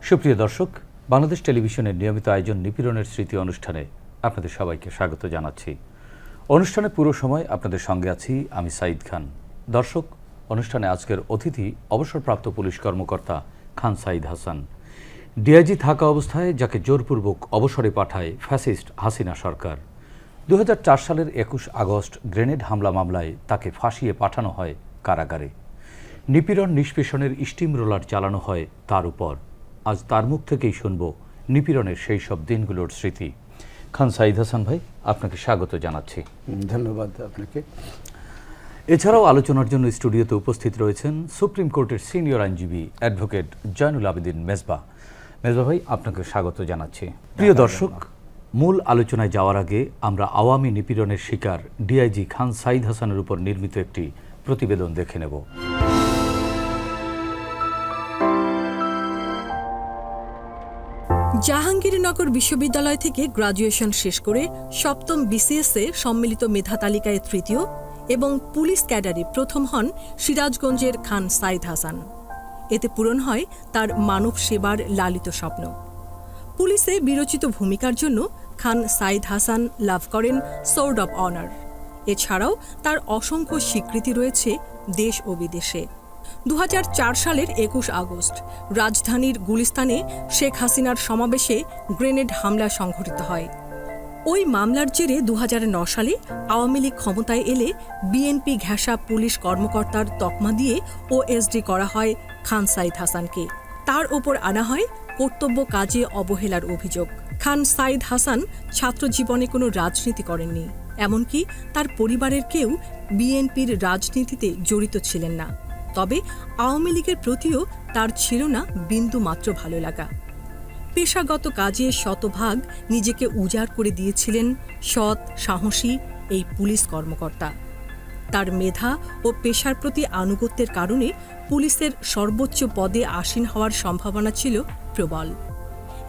সুপ্রিয় দর্শক, বাংলাদেশ টেলিভিশনের নিয়মিত আয়োজন নিপীড়নের স্মৃতি অনুষ্ঠানে আপনাদের সবাইকে স্বাগত জানাচ্ছি। অনুষ্ঠানে পুরো সময় আপনাদের সঙ্গে আছি আমি সাইদ খান। দর্শক, অনুষ্ঠানে আজকের অতিথি অবসরপ্রাপ্ত পুলিশ কর্মকর্তা খান সাইদ হাসান। ডিআইজি থাকা অবস্থায় যাকে জোরপূর্বক অবসরে পাঠায় ফ্যাসিস্ট হাসিনা সরকার। 2004 সালের 21 আগস্ট গ্রেনেড হামলা মামলায় তাকে ফাঁসিয়ে পাঠানো হয় কারাগারে। নিপীড়ন নিষ্পেষণের স্টিম রোলার চালানো হয় তার উপর। আজ তার মুখ থেকেই শুনব নিপীড়নের সেই সব দিনগুলোর স্মৃতি। খান সাইদ হাসান ভাই, আপনাকে স্বাগত জানাচ্ছি। ধন্যবাদ আপনাকে। এছাড়াও আলোচনার জন্য স্টুডিওতে উপস্থিত রয়েছেন সুপ্রিম কোর্টের সিনিয়র আইনজীবী অ্যাডভোকেট জয়নুল আবেদিন মেজবা। মেজবা ভাই, আপনাকে স্বাগত জানাচ্ছি। প্রিয় দর্শক, মূল আলোচনায় যাওয়ার আগে আমরা আওয়ামী নিপীড়নের শিকার ডিআইজি খান সাইদ হাসানের উপর নির্মিত একটি প্রতিবেদন দেখে নেব। জাহাঙ্গীরনগর বিশ্ববিদ্যালয় থেকে গ্রাজুয়েশন শেষ করে সপ্তম বিসিএসে সম্মিলিত মেধা তালিকায় তৃতীয় এবং পুলিশ ক্যাডারে প্রথম হন সিরাজগঞ্জের খান সাইদ হাসান। এতে পূরণ হয় তার মানব সেবার লালিত স্বপ্ন। পুলিশে বিরচিত ভূমিকার জন্য খান সাইদ হাসান লাভ করেন সোর্ড অব অনার। এছাড়াও তার অসংখ্য স্বীকৃতি রয়েছে দেশ ও বিদেশে। 2004 সালের 21 আগস্ট রাজধানীর গুলিস্তানে শেখ হাসিনার সমাবেশে গ্রেনেড হামলা সংঘটিত হয়। ওই মামলার জেরে 2009 সালে আওয়ামী লীগ ক্ষমতায় এলে বিএনপি ঘেঁষা পুলিশ কর্মকর্তার তকমা দিয়ে ওএসডি করা হয় খান সাইদ হাসানকে। তার ওপর আনা হয় কর্তব্য কাজে অবহেলার অভিযোগ। খান সাইদ হাসান ছাত্র জীবনে কোনো রাজনীতি করেননি, এমনকি তার পরিবারের কেউ বিএনপির রাজনীতিতে জড়িত ছিলেন না। তবে আওয়ামী লীগের প্রতিও তার ছিল না বিন্দু মাত্র ভালো লাগা। পেশাগত কাজে শতভাগ নিজেকে উজাড় করে দিয়েছিলেন সৎ সাহসী এই পুলিশ কর্মকর্তা। তার মেধা ও পেশার প্রতি আনুগত্যের কারণে পুলিশের সর্বোচ্চ পদে আসীন হওয়ার সম্ভাবনা ছিল প্রবল।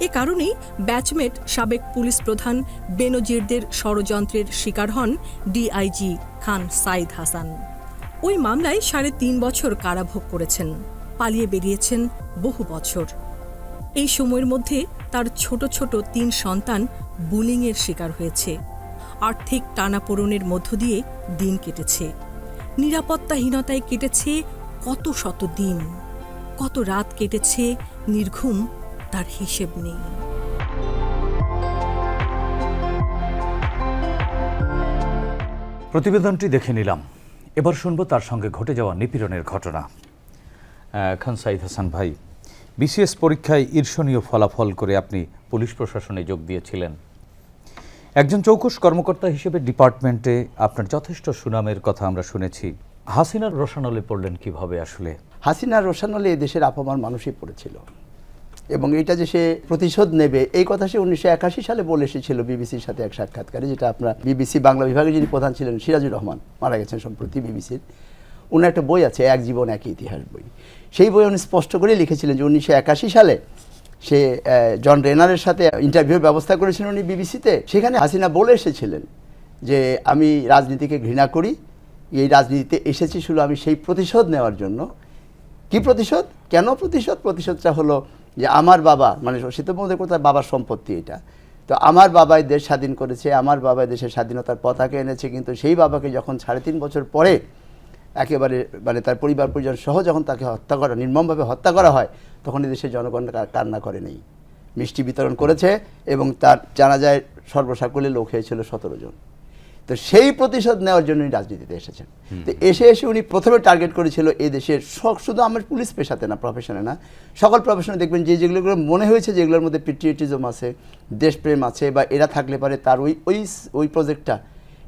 এ কারণেই ব্যাচমেট সাবেক পুলিশ প্রধান বেনজিরদের ষড়যন্ত্রের শিকার হন ডিআইজি খান সাইদ হাসান। ওই মামলায় 3.5 বছর কারাভোগ করেছেন, পালিয়ে বেরিয়েছেন বহু বছর। এই সময়ের মধ্যে তার ছোট ছোট 3 সন্তান বুলিংয়ের শিকার হয়েছে। আর্থিক টানাপোড়েনের মধ্য দিয়ে দিন কেটেছে। নিরাপত্তাহীনতায় কেটেছে কত শত দিন, কত রাত কেটেছে নির্ঘুম, তার হিসেব নেই। প্রতিবেদনটি দেখে নিলাম, এবার শুনবো তার সঙ্গে ঘটে যাওয়া নিপীড়নের ঘটনা। খান সাইদ হাসান ভাই, বিসিএস পরীক্ষায় ঈর্ষণীয় ফলাফল করে আপনি পুলিশ প্রশাসনে যোগ দিয়েছিলেন। একজন চৌকস কর্মকর্তা হিসেবে ডিপার্টমেন্টে আপনার যথেষ্ট সুনামের কথা আমরা শুনেছি। হাসিনার রোশানলে পড়লেন কিভাবে? আসলে হাসিনার রোশানলে এই দেশের আপামর মানুষই পড়েছিল, এবং এটা যে সে প্রতিশোধ নেবে এই কথা সে 1981 সালে বলে এসেছিল বিবিসির সাথে এক সাক্ষাৎকারে, যেটা আপনার বিবিসি বাংলা বিভাগে যিনি প্রধান ছিলেন সিরাজুর রহমান, মারা গেছেন সম্প্রতি বিবিসির, উনি একটা বই আছে এক জীবন এক ইতিহাস বই। সেই বই উনি স্পষ্ট করে লিখেছিলেন যে 1981 সালে সে জন রেনারের সাথে ইন্টারভিউর ব্যবস্থা করেছিলেন উনি বিবিসিতে। সেখানে হাসিনা বলে এসেছিলেন যে আমি রাজনীতিকে ঘৃণা করি, এই রাজনীতিতে এসেছি শুধু আমি সেই প্রতিশোধ নেওয়ার জন্য। কি প্রতিশোধ? কেন প্রতিশোধ? প্রতিশোধটা হলো যে আমার বাবা, মানে শীতবন্ধের কথা, বাবার সম্পত্তি এটা, তো আমার বাবাই দেশ স্বাধীন করেছে, আমার বাবাই দেশের স্বাধীনতার পতাকা এনেছে, কিন্তু সেই বাবাকে যখন 3.5 বছর পরে একেবারে মানে তার পরিবার পরিজন সহ যখন তাকে হত্যা করা, নির্মমভাবে হত্যা করা হয়, তখন এই দেশের জনগণ কান্না করে নেই, মিষ্টি বিতরণ করেছে, এবং তার জানাজায় সর্বসাকুল্যে লোক হয়েছিল 17 জন। তো সেই প্রতিশোধ নেওয়ার জন্য উনি রাজনীতিতে এসেছেন। তো এসে উনি প্রথমে টার্গেট করেছিল এই দেশের শুধু আমার পুলিশ পেশাতে না, প্রফেশনে না, সকল প্রফেশনে দেখবেন যেগুলো মনে হয়েছে যেগুলোর মধ্যে প্যাট্রিয়টিজম আছে, দেশপ্রেম আছে, বা এরা থাকলে পারে তার ওই প্রজেক্টটা,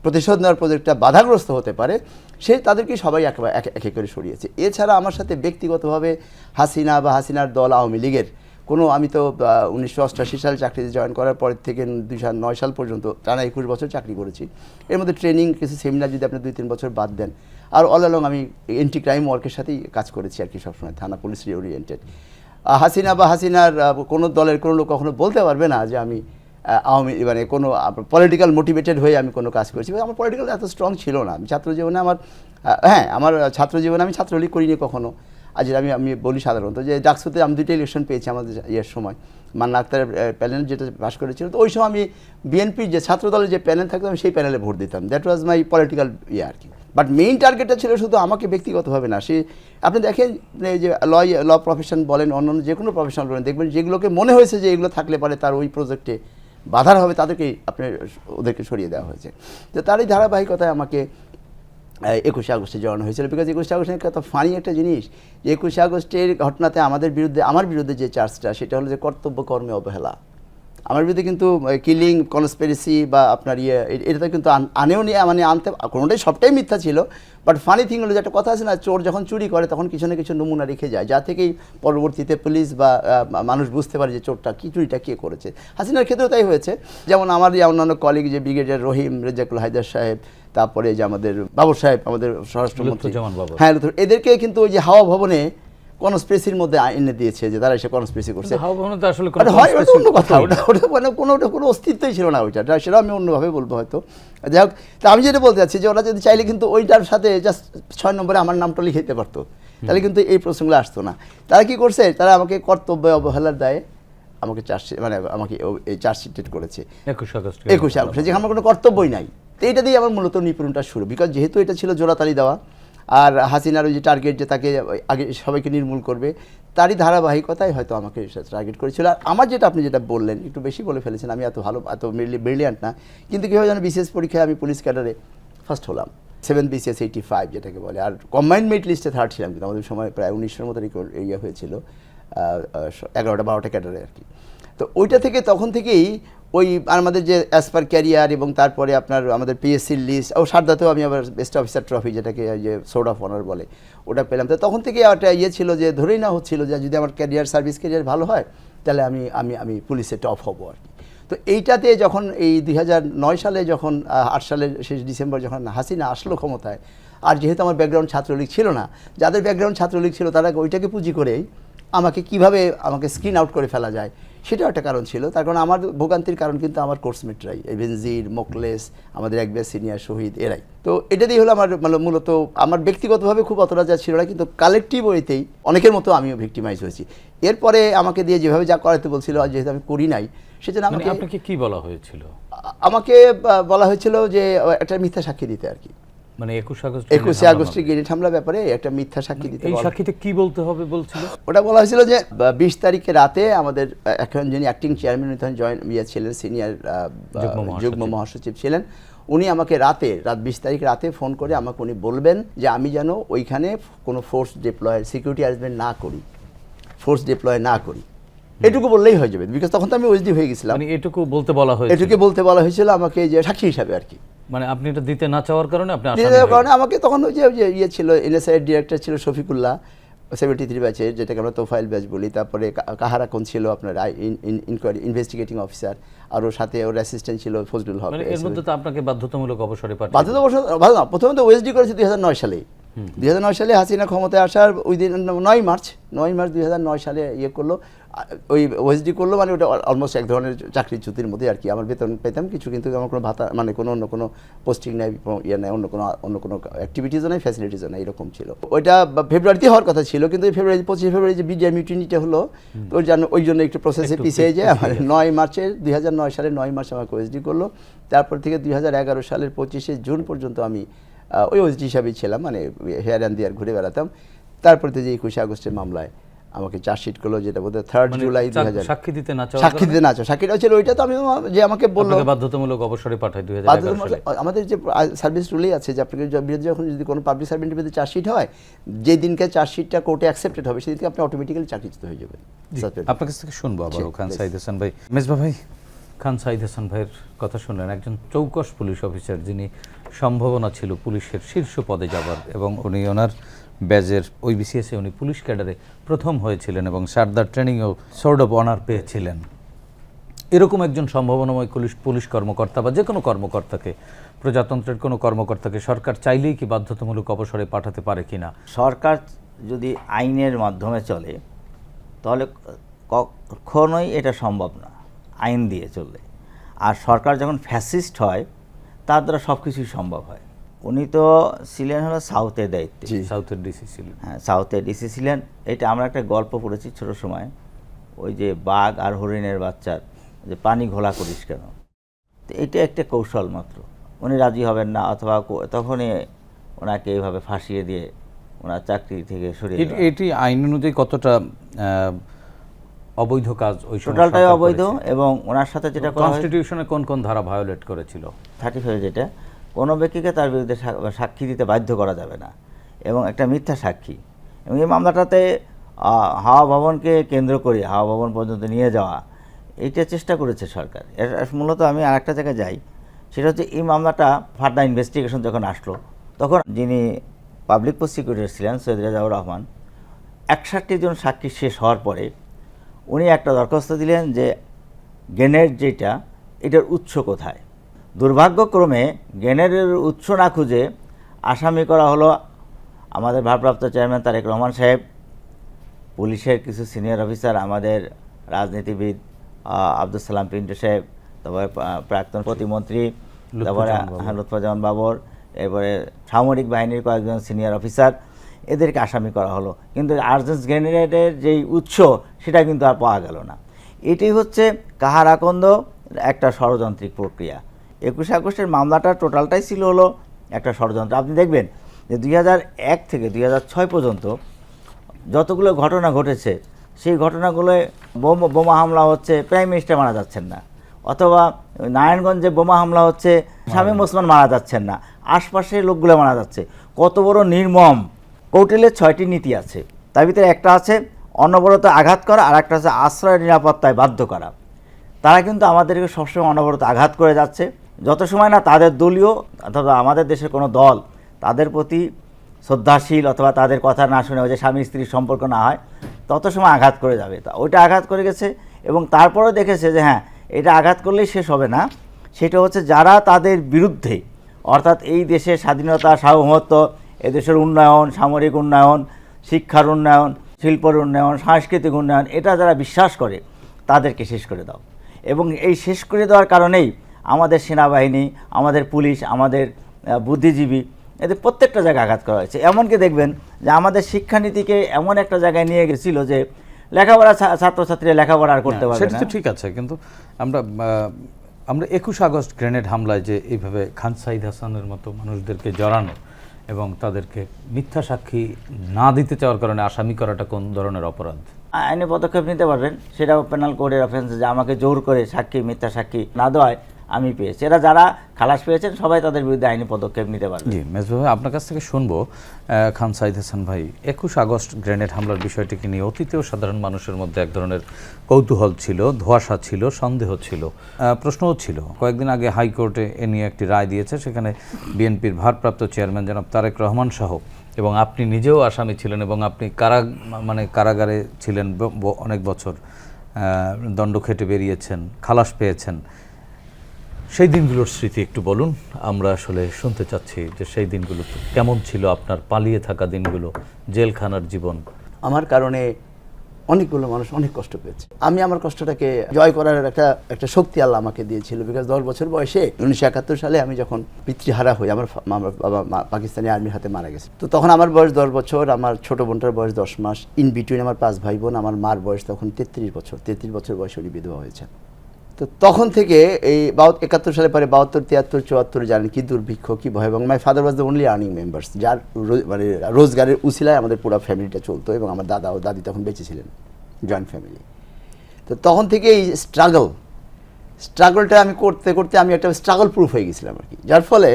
প্রতিশোধ নেওয়ার প্রজেক্টটা বাধাগ্রস্ত হতে পারে, সে তাদেরকে সবাই একে করে সরিয়েছে। এছাড়া আমার সাথে ব্যক্তিগতভাবে হাসিনা বা হাসিনার দল আওয়ামী লীগের কোনো, আমি তো 1988 সালে চাকরিতে জয়েন করার পর থেকে 2009 সাল পর্যন্ত টানা 21 বছর চাকরি করেছি। এর মধ্যে ট্রেনিং, কিছু সেমিনার যদি আপনি 2-3 বছর বাদ দেন, আর অল অ্যালং আমি এন্টি ক্রাইম ওয়ার্কের সাথেই কাজ করেছি আর কি, সবসময় থানা পুলিশ ওরিয়েন্টেড। হাসিনা বা হাসিনার কোনো দলের কোনো লোক কখনো বলতে পারবে না যে আমি আওয়ামী মানে কোনো পলিটিক্যাল মোটিভেটেড হয়ে আমি কোনো কাজ করেছি। আমার পলিটিক্যাল এত স্ট্রং ছিল না। আমি ছাত্র জীবনে আমার ছাত্র জীবনে আমি ছাত্রলীগ করিনি কখনো। আজ আমি বলি সাধারণত যে ডাকসুতে আমি 2টা ইলেকশন পেয়েছি আমাদের ইয়ের সময়, মান্না আক্তারের প্যানেল যেটা পাস করেছিল, তো ওই সময় আমি বিএনপির যে ছাত্রদলের যে প্যানেল থাকতো আমি সেই প্যানেলে ভোট দিতাম। দ্যাট ওয়াজ মাই পলিটিক্যাল ইয়ে আর কি। বাট মেইন টার্গেটটা ছিল শুধু আমাকে ব্যক্তিগতভাবে না। আপনি দেখেন যে ল প্রফেশন বলেন, অন্যান্য যে কোনো প্রফেশন বলেন, দেখবেন যেগুলোকে মনে হয়েছে যে এগুলো থাকলে পারে তার ওই প্রজেক্টে বাধার হবে, তাদেরকেই ওদেরকে সরিয়ে দেওয়া হয়েছে। তো তারই ধারাবাহিকতায় আমাকে 21শে আগস্টে জড়ানো হয়েছিল। বিকজ 21শে আগস্টের একটা ফানি একটা জিনিস, যে 21শে আগস্টের ঘটনাতে আমার বিরুদ্ধে যে চার্জটা, সেটা হলো যে কর্তব্য কর্মে অবহেলা। আমার বিরুদ্ধে কিন্তু কিলিং, কনস্পিরেসি বা আপনার এটা কিন্তু আনতে কোনোটাই, সবটাই মিথ্যা ছিল। বাট ফানি থিং হলো যে একটা কথা আছে না, চোর যখন চুরি করে তখন কিছু না কিছু নমুনা রেখে যায়, যা থেকেই পরবর্তীতে পুলিশ বা মানুষ বুঝতে পারে যে চুরিটা কে করেছে। হাসিনার ক্ষেত্রেও তাই হয়েছে। যেমন আমার অন্যান্য কলিগ যে ব্রিগেডিয়ার রহিম, রেজাকুল হায়দার সাহেব, তারপরে যে আমাদের বাবর সাহেব, আমাদের স্বরাষ্ট্রমন্ত্রী, হ্যাঁ, এদেরকে কিন্তু ওই যে হাওয়া ভবনে কনস্পিরেসির মধ্যে এনে দিয়েছে, যে তারা এসে কনস্পিরেসি করছে। অন্য কথা, ওটা কোনো অস্তিত্বই ছিল না ওইটা, সেটা আমি অন্যভাবে বলবো হয়তো। যাই হোক, তা আমি যেটা বলতে চাচ্ছি যে ওরা যদি চাইলে কিন্তু ওইটার সাথে জাস্ট 6 নম্বরে আমার নামটা লিখে দিতে পারতো, তাহলে কিন্তু এই প্রসঙ্গগুলো আসতো না। তারা কি করছে, তারা আমাকে কর্তব্য অবহেলার দায়ে আমাকে আমাকে এই চার্জশিট করেছে 21শে আগস্টে, যেখানে আমার কোনো কর্তব্যই নাই। তো এইটা দিয়ে আমার মূলত নিপীড়নটা শুরু। বিকজ যেহেতু এটা ছিল জোড়াতালি দেওয়া, আর হাসিনার ওই যে টার্গেট যে তাকে আগে সবাইকে নির্মূল করবে, তারই ধারাবাহিকতায় হয়তো আমাকে টার্গেট করেছিল। আর আমার আপনি যেটা বললেন, একটু বেশি বলে ফেলেছেন, আমি এত ব্রিলিয়ান্ট না, কিন্তু কীভাবে যেন বিসিএস পরীক্ষায় আমি পুলিশ ক্যাডারে ফার্স্ট হলাম, 7 BCS 85 যেটাকে বলে। আর কম্বাইন্ড মেরিট লিস্টে থার্ড ছিলাম, কিন্তু আমাদের সময় প্রায় 1900 মতো ইয়ে হয়েছিল, 11টা-12টা ক্যাডারে আর কি। তো ওইটা থেকে তখন থেকেই ওই আমাদের যে অ্যাজ পার ক্যারিয়ার, এবং তারপরে আপনার আমাদের পিএসসির লিস্ট, সারদাতেও আমি আবার বেস্ট অফিসার ট্রফি, যেটাকে যে সোর্ড অফ অনার বলে, ওটা পেলাম। তো তখন থেকে একটা ইয়ে ছিল যে ধরেই না হচ্ছিল যে যদি আমার সার্ভিস ক্যারিয়ার ভালো হয়, তাহলে আমি পুলিশে টপ হবো আর কি। তো এইটাতে যখন এই 2009 সালে, যখন 8 সালের শেষ ডিসেম্বর যখন হাসিনা আসলো ক্ষমতায়, আর যেহেতু আমার ব্যাকগ্রাউন্ড ছাত্রলীগ ছিল না, যাদের ব্যাকগ্রাউন্ড ছাত্রলীগ ছিল তারা ওইটাকে পুঁজি করেই আমাকে আমাকে স্ক্রিন আউট করে ফেলা যায়, সেটাও একটা কারণ ছিল। তার কারণ আমার ভোগান্তির কারণ কিন্তু আমার কোর্সমেটরাই, বেনজির, মোকলেস, আমাদের একবার সিনিয়র শহীদ, এরাই। তো এটা দিয়ে হলো আমার মূলত আমার ব্যক্তিগতভাবে খুব অতটা যা ছিল না, কিন্তু কালেকটিভ ওয়েতেই অনেকের মতো আমিও ভিক্টিমাইজ হয়েছি। এরপরে আমাকে দিয়ে যেভাবে যা করাতে বলছিল, যেহেতু আমি করি নাই, সেজন্য আপনাকে কি বলা হয়েছিল? আমাকে বলা হয়েছিল যে একটা মিথ্যা সাক্ষী দিতে আর কি। মানে 21শে আগস্টের গ্রেনেড হামলার ব্যাপারে একটা মিথ্যা সাক্ষী দিতে। এই সাক্ষীতে কি বলতে হবে বলছিল? ওটা বলা হয়েছিল যে 20 তারিখে রাতে আমাদের এখন যিনি অ্যাক্টিং চেয়ারম্যান ছিলেন, সিনিয়র যুগ্ম মহাসচিব ছিলেন, উনি আমাকে রাত 20 তারিখ রাতে ফোন করে আমাকে উনি বলবেন যে আমি যেন ওইখানে কোনো সিকিউরিটি অ্যারেঞ্জমেন্ট না করি, এটুকু বললেই হয়ে যাবে। বিকজ তখন তো আমি ওএসডি হয়ে গেছিলাম। মানে এটুকু বলতে বলা হয়েছিল আমাকে, যে সাক্ষী হিসাবে আর কি। মানে আপনি এটা দিতে না চাওয়ার কারণে আমাকে তখন ওই যে ইয়ে ছিল, এনএসআই এর ডিরেক্টর ছিল শফিকুল্লাহ, 73 ব্যাচের, যেটাকে আমরা তোফাইল ব্যাচ বলি। তারপরে কাহারা কোন ছিল আপনার ইনভেস্টিগেটিং অফিসার, আর ওর সাথে ওর অ্যাসিস্ট্যান্ট ছিল ফজলুল হক। এর মধ্যে তো আপনাকে বাধ্যতামূলক অবসরে প্রথমে তো ওএসডি করেছে 2009 সালে। 2009 সালে হাসিনা ক্ষমতায় আসার ওই দিন 9 মার্চ 2009 সালে ইয়ে করলো, ওই ওএসডি করলো। মানে ওটা অলমোস্ট এক ধরনের চাকরিচ্যুতির মধ্যে আর কি। আমার বেতন পেতাম কিছু, কিন্তু আমার কোনো ভাতা, মানে অন্য কোনো পোস্টিং নেই, ইয়ে নেই, অন্য কোনো অ্যাক্টিভিটিসও নেই, ফ্যাসিলিটিসও নেই, এরকম ছিল। ওইটা ফেব্রুয়ারিতে হওয়ার কথা ছিল, কিন্তু 25 ফেব্রুয়ারি যে বিডিআই মিউটিনিটা হলো, তো ওই জন্য একটু প্রসেসে পিছিয়ে যায়। আমার 2009 সালের 9 মার্চ আমাকে ওএসডি করলো। তারপর থেকে 2011 সালের 25শে জুন পর্যন্ত আমি ওই ওএসডি হিসাবেই ছিলাম, মানে হেয়ার অ্যান্ড দিয়ার ঘুরে বেড়াতাম। তারপরে যে 21শে আগস্টের মামলায় আমাকে চার্জশিট করলো, যেটা বোধহয় 3 জুলাই 2000। সাক্ষী দিতে না চাও, সাক্ষীটা ছিল ওইটা। তো আমি যে আমাকে বললো বাধ্যতামূলক অবসরে পাঠায় 2011 সালে। আমাদের যে সার্ভিস রুলেই আছে যে আপনাকে বিরুদ্ধে যখন যদি কোনো পাবলিক সার্ভেন্টের বিরুদ্ধে চার্জশিট হয়, যে দিনকে চার্জশিটটা কোর্টে অ্যাকসেপ্টেড হবে, সেদিনকে আপনি অটোমেটিক্যালি চাকরিচ্যুত হয়ে যাবেন। আপনার কাছ থেকে শুনবো আবার খান সাইদ হাসান ভাই। মেজবা ভাই, খান সাইদ হাসান ভাইয়ের কথা শুনলেন, একজন চৌকস পুলিশ অফিসার, যিনি সম্ভাবনা ছিল পুলিশের শীর্ষ পদে যাবার, এবং উনি ওনার ব্যাজের ওই বিসিএসে উনি পুলিশ ক্যাডারে প্রথম হয়েছিলেন এবং সারদার ট্রেনিংয়েও সোর্ড অফ অনার পেয়েছিলেন। এরকম একজন সম্ভাবনাময় পুলিশ কর্মকর্তা বা যে কোনো কর্মকর্তাকে, প্রজাতন্ত্রের কোনো কর্মকর্তাকে সরকার চাইলেই কি বাধ্যতামূলক অবসরে পাঠাতে পারে কিনা? সরকার যদি আইনের মাধ্যমে চলে, তাহলে কখনোই এটা সম্ভব না আইন দিয়ে চললে। আর সরকার যখন ফ্যাসিস্ট হয়, তার দ্বারা সব কিছুই সম্ভব হয়। উনি তো ছিলেন হলো সাউথের দায়িত্বে। জি। সাউথের ডিসি ছিলেন। হ্যাঁ, সাউথের ডিসি ছিলেন। এটা আমরা একটা গল্প পড়েছি ছোট সময়, ওই যে বাঘ আর হরিণের বাচ্চার যে পানি ঘোলা করিস কেন, তো এটা একটা কৌশল মাত্র। উনি রাজি হবেন না, অথবা তখনই ওনাকে এইভাবে ফাঁসিয়ে দিয়ে ওনার চাকরি থেকে সরিয়ে দেওয়া। এটি আইন অনুযায়ী কতটা অবৈধ কাজ? ওই সময় টোটালটাই সরকার অবৈধ। করেছে। এবং ওনার সাথে যেটা করা হয় কনস্টিটিউশনে কোন কোন ধারা ভায়োলেট করেছিল? 35 যেটা, কোনো ব্যক্তিকে তার বিরুদ্ধে সাক্ষী দিতে বাধ্য করা যাবে না, এবং একটা মিথ্যা সাক্ষী। এবং এই মামলাটাতে হাওয়া ভবনকে কেন্দ্র করে হাওয়া ভবন পর্যন্ত নিয়ে যাওয়া, এইটা চেষ্টা করেছে সরকার। এর মূলত আমি আরেকটা জায়গায় যাই, সেটা হচ্ছে এই মামলাটা ফার্দার ইনভেস্টিগেশন যখন আসলো, তখন যিনি পাবলিক প্রসিকিউটর ছিলেন সৈয়দ রেজাউর রহমান, 61 জন সাক্ষী শেষ হওয়ার পরে উনি একটা দরখাস্ত দিলেন যে গ্রেনেড যেটা, এটার উৎস কোথায়। দুর্ভাগ্যক্রমে গ্রেনেডের উৎস না খুঁজে আসামি করা হলো আমাদের ভারপ্রাপ্ত চেয়ারম্যান তারেক রহমান সাহেব, পুলিশের কিছু সিনিয়র অফিসার, আমাদের রাজনীতিবিদ আব্দুল সালাম পিন্টু সাহেব, তারপরে প্রাক্তন প্রতিমন্ত্রী, তারপরে লুৎফুজ্জামান বাবর, এরপরে সামরিক বাহিনীর কয়েকজন সিনিয়র অফিসার, এদেরকে আসামি করা হলো। কিন্তু আর্জেন্স গ্রেনেডের যেই উৎস সেটা কিন্তু আর পাওয়া গেল না। এটি হচ্ছে কাহারাকন্দ একটা ষড়যন্ত্রিক প্রক্রিয়া। 21 আগস্টের মামলাটা টোটালটাই ছিল হলো একটা ষড়যন্ত্র। আপনি দেখবেন যে 2001 থেকে 2006 পর্যন্ত যতগুলো ঘটনা ঘটেছে, সেই ঘটনাগুলোয় বোমা হামলা হচ্ছে, প্রাইম মিনিস্টার মারা যাচ্ছেন না, অথবা নারায়ণগঞ্জে বোমা হামলা হচ্ছে, শামীম ওসমান মারা যাচ্ছেন না, আশপাশের লোকগুলো মারা যাচ্ছে। কত বড় নির্মম! কৌটিল্যের 6টি নীতি আছে, তার ভিতরে একটা আছে অনবরত আঘাত করা, আর একটা আছে আশ্রয় নিরাপত্তায় বাধ্য করা। তারা কিন্তু আমাদেরকে সবসময় অনবরত আঘাত করে যাচ্ছে। যত সময় না তাদের দলীয় অথবা আমাদের দেশের কোনো দল তাদের প্রতি শ্রদ্ধাশীল, অথবা তাদের কথা না শুনে ওই যে স্বামী স্ত্রীর সম্পর্ক না হয়, তত সময় আঘাত করে যাবে। তা ওইটা আঘাত করে গেছে, এবং তারপরেও দেখেছে যে হ্যাঁ, এটা আঘাত করলেই শেষ হবে না। সেটা হচ্ছে যারা তাদের বিরুদ্ধে, অর্থাৎ এই দেশের স্বাধীনতা, সার্বভৌমত্ব, এদেশের উন্নয়ন, সামরিক উন্নয়ন, শিক্ষার উন্নয়ন, শিল্পের উন্নয়ন, সাংস্কৃতিক উন্নয়ন, এটা যারা বিশ্বাস করে তাদেরকে শেষ করে দাও। এবং এই শেষ করে দেওয়ার কারণেই আমাদের সেনাবাহিনী, আমাদের পুলিশ, আমাদের বুদ্ধিজীবী, এদের প্রত্যেকটা জায়গায় আঘাত করা হয়েছে। এমনকি দেখবেন যে আমাদের শিক্ষানীতিকে এমন একটা জায়গায় নিয়ে গেছিল যে লেখাপড়া, ছাত্রছাত্রীরা লেখাপড়া আর করতে পারবে সেটা না। তো ঠিক আছে, কিন্তু আমরা 21 আগস্ট গ্রেনেড হামলায় যে এইভাবে খান সাইদ হাসানের মতো মানুষদেরকে জড়ানো এবং তাদেরকে মিথ্যা সাক্ষী না দিতে চাওয়ার কারণে আসামি করাটা কোন ধরনের অপরাধ? আইনি পদক্ষেপ নিতে পারবেন, সেটাও পেনাল কোডের অফেন্স, যে আমাকে জোর করে সাক্ষী, মিথ্যা সাক্ষী না দেওয়ায় আমি পেয়েছি। এরা যারা খালাস পেয়েছেন সবাই তাদের বিরুদ্ধে আইনি পদক্ষেপ নিতে পারবে। জি মেজবা ভাই, আপনার কাছ থেকে শুনবো, খান সাইদ হাসান ভাই, 21 আগস্ট গ্রেনেড হামলার বিষয়টিকে নিয়ে অতীতেও সাধারণ মানুষের মধ্যে এক ধরনের কৌতূহল ছিল, ধোঁয়াশা ছিল, সন্দেহ ছিল, প্রশ্নও ছিল। কয়েকদিন আগে হাইকোর্টে এ নিয়ে একটি রায় দিয়েছে, সেখানে বিএনপির ভারপ্রাপ্ত চেয়ারম্যান জনাব তারেক রহমান সহ, এবং আপনি নিজেও আসামি ছিলেন, এবং আপনি কারাগারে ছিলেন অনেক বছর, দণ্ড খেটে বেরিয়েছেন, খালাস পেয়েছেন। সেই দিনগুলোর স্মৃতি একটু বলুন, আমরা আসলে শুনতে চাচ্ছি যে সেই দিনগুলো কেমন ছিল, আপনার পালিয়ে থাকা দিনগুলো, জেলখানার জীবন। আমার কারণে অনেকগুলো মানুষ অনেক কষ্ট পেয়েছে। আমি আমার কষ্টটাকে জয় করার একটা শক্তি আল্লাহ আমাকে দিয়েছিল। বিকজ 10 বছর বয়সে 1971 সালে আমি যখন পিতৃহারা হই, আমার বাবা পাকিস্তানি আর্মির হাতে মারা গেছে। তো তখন আমার বয়স 10 বছর, আমার ছোট বোনটার বয়স 10 মাস, ইন বিটুইন আমার 5 ভাই বোন। আমার মার বয়স তখন 33 বছর। 33 বছর বয়সে উনি বিধবা হয়েছেন। তো তখন থেকে এই 71 সালে পরে 72, 73, 74 জানেন কি দুর্ভিক্ষ, কি ভয়। এবং my father was the only earning members, যার মানে রোজগারের উসিলায় আমাদের পুরো ফ্যামিলিটা চলতো, এবং আমার দাদা ও দাদি তখন বেঁচে ছিলেন, জয়েন্ট ফ্যামিলি। তো তখন থেকে এই স্ট্রাগলটা আমি করতে করতে আমি একটা স্ট্রাগল প্রুফ হয়ে গেছিলাম আর কি। যার ফলে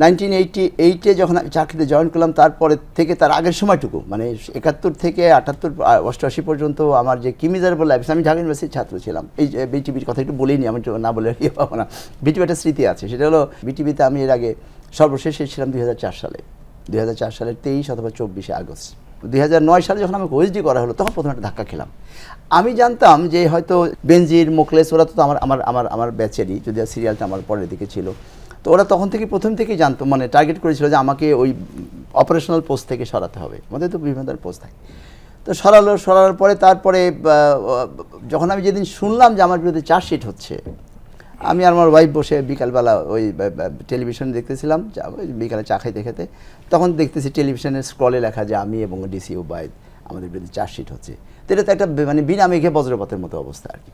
1988-এ যখন আমি চাকরিতে জয়েন করলাম, তারপরে থেকে তার আগের সময়টুকু, মানে 71 থেকে 78, 88 পর্যন্ত আমার যে কি মিজারেবল লাইফ। আমি ঢাকা ইউনিভার্সিটির ছাত্র ছিলাম। এই বিটিভির কথা একটু বলেই নি, আমি না বলে ইয়ে পাবো না। বিটিভি একটা স্মৃতি আছে, সেটা হলো বিটিভিতে আমি এর আগে সর্বশেষ এসেছিলাম 2004 সালে, 2004 সালের 23 অথবা 24 আগস্ট। 2009 সালে যখন আমাকে ওএসডি করা হলো, তখন প্রথমে একটা ধাক্কা খেলাম। আমি জানতাম যে হয়তো বেনজির, মোখলেস, ওরা তো আমার ব্যাচেরই, যদি সিরিয়ালটা আমার পরের দিকে ছিল। তো ওরা তখন থেকে প্রথম থেকেই জানতো, মানে টার্গেট করেছিল যে আমাকে ওই অপারেশনাল পোস্ট থেকে সরাতে হবে। আমাদের তো বিভিন্ন ধরনের পোস্ট থাকে। তো সরানোর পরে তারপরে যখন আমি যেদিন শুনলাম যে আমার বিরুদ্ধে চার্জশিট হচ্ছে, আমি আর আমার ওয়াইফ বসে বিকালবেলা ওই টেলিভিশন দেখতেছিলাম, ওই বিকালে চা খাইতে খেতে, তখন দেখতেছি টেলিভিশনের স্ক্রলে লেখা যে আমি এবং ডিসি ওবায়দ আমাদের বিরুদ্ধে চার্জশিট হচ্ছে। তো এটা তো একটা মানে বিনা মেঘে বজ্রপাতের মতো অবস্থা আর কি।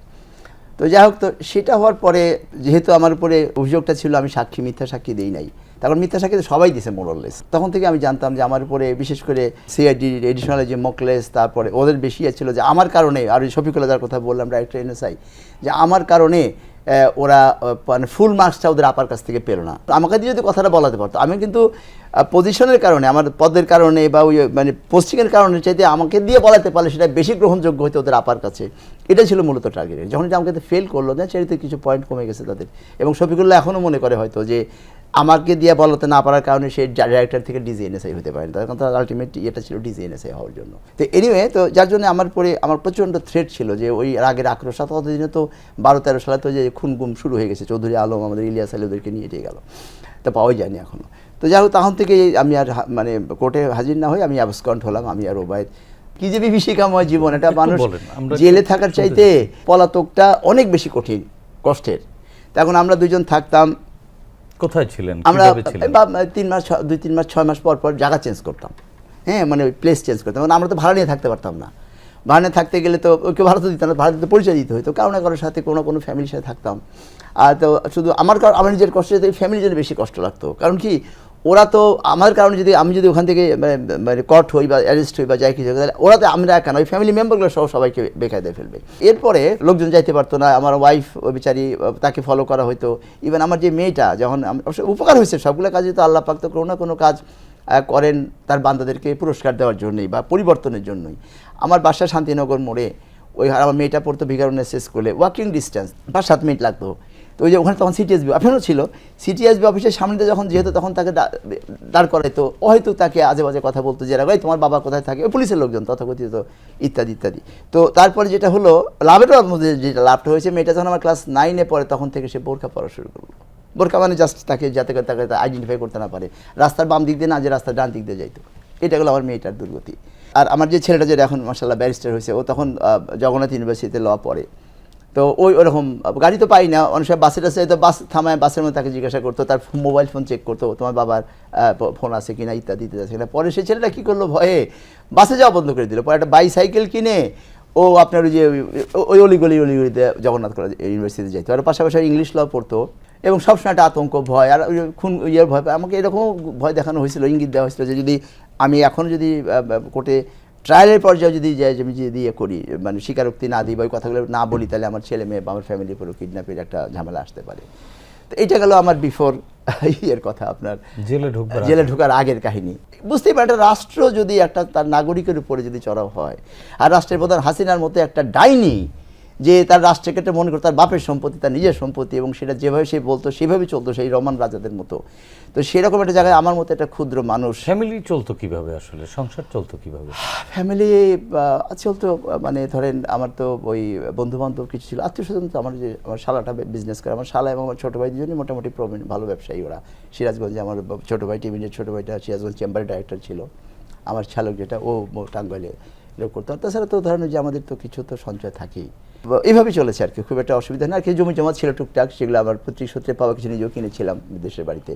তো যাই হোক, তো সেটা হওয়ার পরে যেহেতু আমার উপরে অভিযোগটা ছিল আমি মিথ্যা সাক্ষী দিই নাই, তখন মিথ্যা সাক্ষী তো সবাই দিছে মোরলেস। তখন থেকে আমি জানতাম যে আমার উপরে বিশেষ করে সিআইডি এডিশনাল যে মকলেস, তারপরে ওদের বেশি ছিল যে আমার কারণে, আর শফিকুল যার কথা বললাম ডাইরেক্টর এনএসআই, যে আমার কারণে ওরা মানে ফুল মার্কসটা ওদের আপার কাছ থেকে পেল না। আমাকে দিয়ে যদি কথাটা বলাতে পারতো, আমি কিন্তু পজিশনের কারণে, আমার পদের কারণে বা ওই মানে পোস্টিংয়ের কারণে চাইতে আমাকে দিয়ে বলাতে পারলে সেটা বেশি গ্রহণযোগ্য হতো ওদের আপার কাছে। এটা ছিল মূলত টার্গেট। যখন এটা আমাকে ফেল করলো না, সেটাতে কিছু পয়েন্ট কমে গেছে তাদের। এবং শফিকুল্লাহ এখনও মনে করে হয়তো যে আমাকে দিয়ে বলাতে না পারার কারণে সে ডাইরেক্টর থেকে ডিজিএনএসআই হতে পারে, তার কারণ আলটিমেট এটা ছিল ডিজিএনএসআই হওয়ার জন্য। তো এনিওয়ে, তো যার জন্য আমার পরে আমার প্রচণ্ড থ্রেট ছিল যে ওই রাগের আক্রোশ, ততদিনে তো 12-13 সালে তো যে খুন গুম শুরু হয়ে গেছে, চৌধুরী আলম আমাদের ইলিয়াস আলী ওদেরকে নিয়ে গেল, তা পাওয়াই যায়নি এখনও। তো যাই হোক, তখন থেকে আমি আর মানে কোর্টে হাজির না হয়ে আমি অ্যাবসকন্ট হলাম, আমি আর ওবায়দ। কি যে বিভীষিকাময় জীবন, এটা মানুষ জেলে থাকার চাইতে পলাতকটা অনেক বেশি কঠিন কষ্টের। তখন আমরা দুজন থাকতাম। কোথায় ছিলেন? আমরা 2-3 মাস 6 মাস পর পর জায়গা চেঞ্জ করতাম, হ্যাঁ, মানে ওই প্লেস চেঞ্জ করতাম। আমরা তো ভাড়া নিয়ে থাকতে পারতাম না। ভাড়া নিয়ে থাকতে গেলে তো ওকে ভাড়া তো দিতাম না, ভাড়া দিতে পরিচয় দিতে হতো, কারো না কারোর সাথে কোনো ফ্যামিলির সাথে থাকতাম। আর তো শুধু আমার নিজের কষ্ট যেতে ফ্যামিলির জন্য বেশি কষ্ট লাগতো। কারণ কি, ওরা তো আমার কারণে যদি আমি যদি ওখান থেকে মানে কট হই বা অ্যারেস্ট হই বা যাই কিছু, তাহলে ওরা তো আমরা একা না, ওই ফ্যামিলি মেম্বারগুলো সহ সবাইকে বেকায়দায় ফেলবে। এরপরে লোকজন যাইতে পারতো না, আমার ওয়াইফ ওই বেচারি, তাকে ফলো করা হতো। ইভেন আমার যে মেয়েটা, যখন উপকার হয়েছে সবগুলো কাজে, তো আল্লাহ পাক তো কোনো না কোনো কাজ করেন তার বান্দাদেরকে পুরস্কার দেওয়ার জন্যই বা পরিবর্তনের জন্যই। আমার বাসা শান্তিনগর মোড়ে, ওই আমার মেয়েটা পড়তো বিকারুন্নেসা স্কুলে, ওয়াকিং ডিস্টেন্স 5-7 মিনিট লাগতো। তো ওই যে ওখানে তখন সিটিএসবি আপনারও ছিল, সিটিএসবি অফিসের সামনে যখন যেহেতু তখন তাকে দাঁড় করাইতো, ও হয়তো তাকে আজে বাজে কথা বলতো, যে ভাই তোমার বাবা কোথায় থাকে, ওই পুলিশের লোকজন তথাকথিত ইত্যাদি ইত্যাদি। তো তারপরে যেটা হলো, লাভের মধ্যে যেটা লাভটা হয়েছে, মেয়েটা যখন আমার ক্লাস 9-এ পড়ে, তখন থেকে সে বোরকা পড়া শুরু করলো। বোরকা মানে জাস্ট তাকে যাতে করে তাকে আইডেন্টিফাই করতে না পারে, রাস্তার বাম দিক দিয়ে না, যে রাস্তার ডান দিক দিয়ে যাইতো। এটা হলো আমার মেয়েটার দুর্গতি। আর আমার যে ছেলেটা, যেটা এখন মাশাআল্লাহ ব্যারিস্টার হয়েছে, ও তখন জগন্নাথ ইউনিভার্সিটিতে ল পড়ে। তো ওরকম গাড়ি তো পাই না, অনেক সময় বাসে টাসে তো বাস থামায়, বাসের মধ্যে তাকে জিজ্ঞাসা করতো, তার মোবাইল ফোন চেক করতো, তোমার বাবার ফোন আছে কিনা ইত্যাদি ইত্যাদি কিনা। পরে সেই ছেলেটা কী করলো, ভয়ে বাসে যাওয়া বন্ধ করে দিল। পরে একটা বাইসাইকেল কিনে ও আপনার ওই যে ওই অলিগলিতে জগন্নাথ কলেজ ইউনিভার্সিটিতে যাইতো, আর পাশাপাশি ইংলিশ ল পড়তো, এবং সবসময় একটা আতঙ্ক, ভয়, আর খুন ইয়ের ভয়। আমাকে এরকমও ভয় দেখানো হয়েছিল, ইঙ্গিত দেওয়া হয়েছিল যে যদি আমি এখন যদি কোর্টে ট্রায়ালের পর্যায়ে যদি যাই, আমি যদি ইয়ে করি, মানে স্বীকারোক্তি না দিই বা ওই কথাগুলো না বলি, তাহলে আমার ছেলে মেয়ে বা আমার ফ্যামিলির উপরেও কিডন্যাপের একটা ঝামেলা আসতে পারে। তো এইটা গেল আমার বিফোর ইয়ের কথা, আপনার জেলে ঢোকার আগের কাহিনী। বুঝতেই পারে, একটা রাষ্ট্র যদি একটা তার নাগরিকের উপরে যদি চড়াও হয়, আর রাষ্ট্রের প্রধান হাসিনার মতো একটা ডাইনি, যে তার রাষ্ট্রকে মনে করতো তার বাপের সম্পত্তি, তার নিজের সম্পত্তি, এবং সেটা যেভাবে সে বলতো সেভাবেই চলতো, সেই রমান রাজাদের মতো। তো সেরকম একটা জায়গায় আমার মতো একটা ক্ষুদ্র মানুষ। ফ্যামিলি চলতো কিভাবে, আসলে সংসার চলতো কিভাবে? ফ্যামিলি চলতো মানে ধরেন, আমার তো ওই বন্ধু বান্ধব কিছু ছিল, আত্মীয় স্বজন তো আমার, যে আমার শালাটা বিজনেস করে, আমার শালা এবং আমার ছোটো ভাই দুজনই মোটামুটি ভালো ব্যবসায়ী। ওরা সিরাজগঞ্জে, আমার ছোটো ভাই টিভিনের ছোটো ভাইটা সিরাজগঞ্জ চেম্বারের ডাইরেক্টর ছিল, আমার শালক যেটা ও টাঙ্গাইলে লোক করতো। তাছাড়া তো ধরেন যে আমাদের তো কিছু তো সঞ্চয় থাকেই, এইভাবেই চলেছে আর কি, খুব একটা অসুবিধা না। আর কিছু জমি জমা ছিল টুকটাক, সেগুলো আবার পৈতৃক সূত্রে পাওয়া কিছু নিজেও কিনেছিলাম বিদেশের বাড়িতে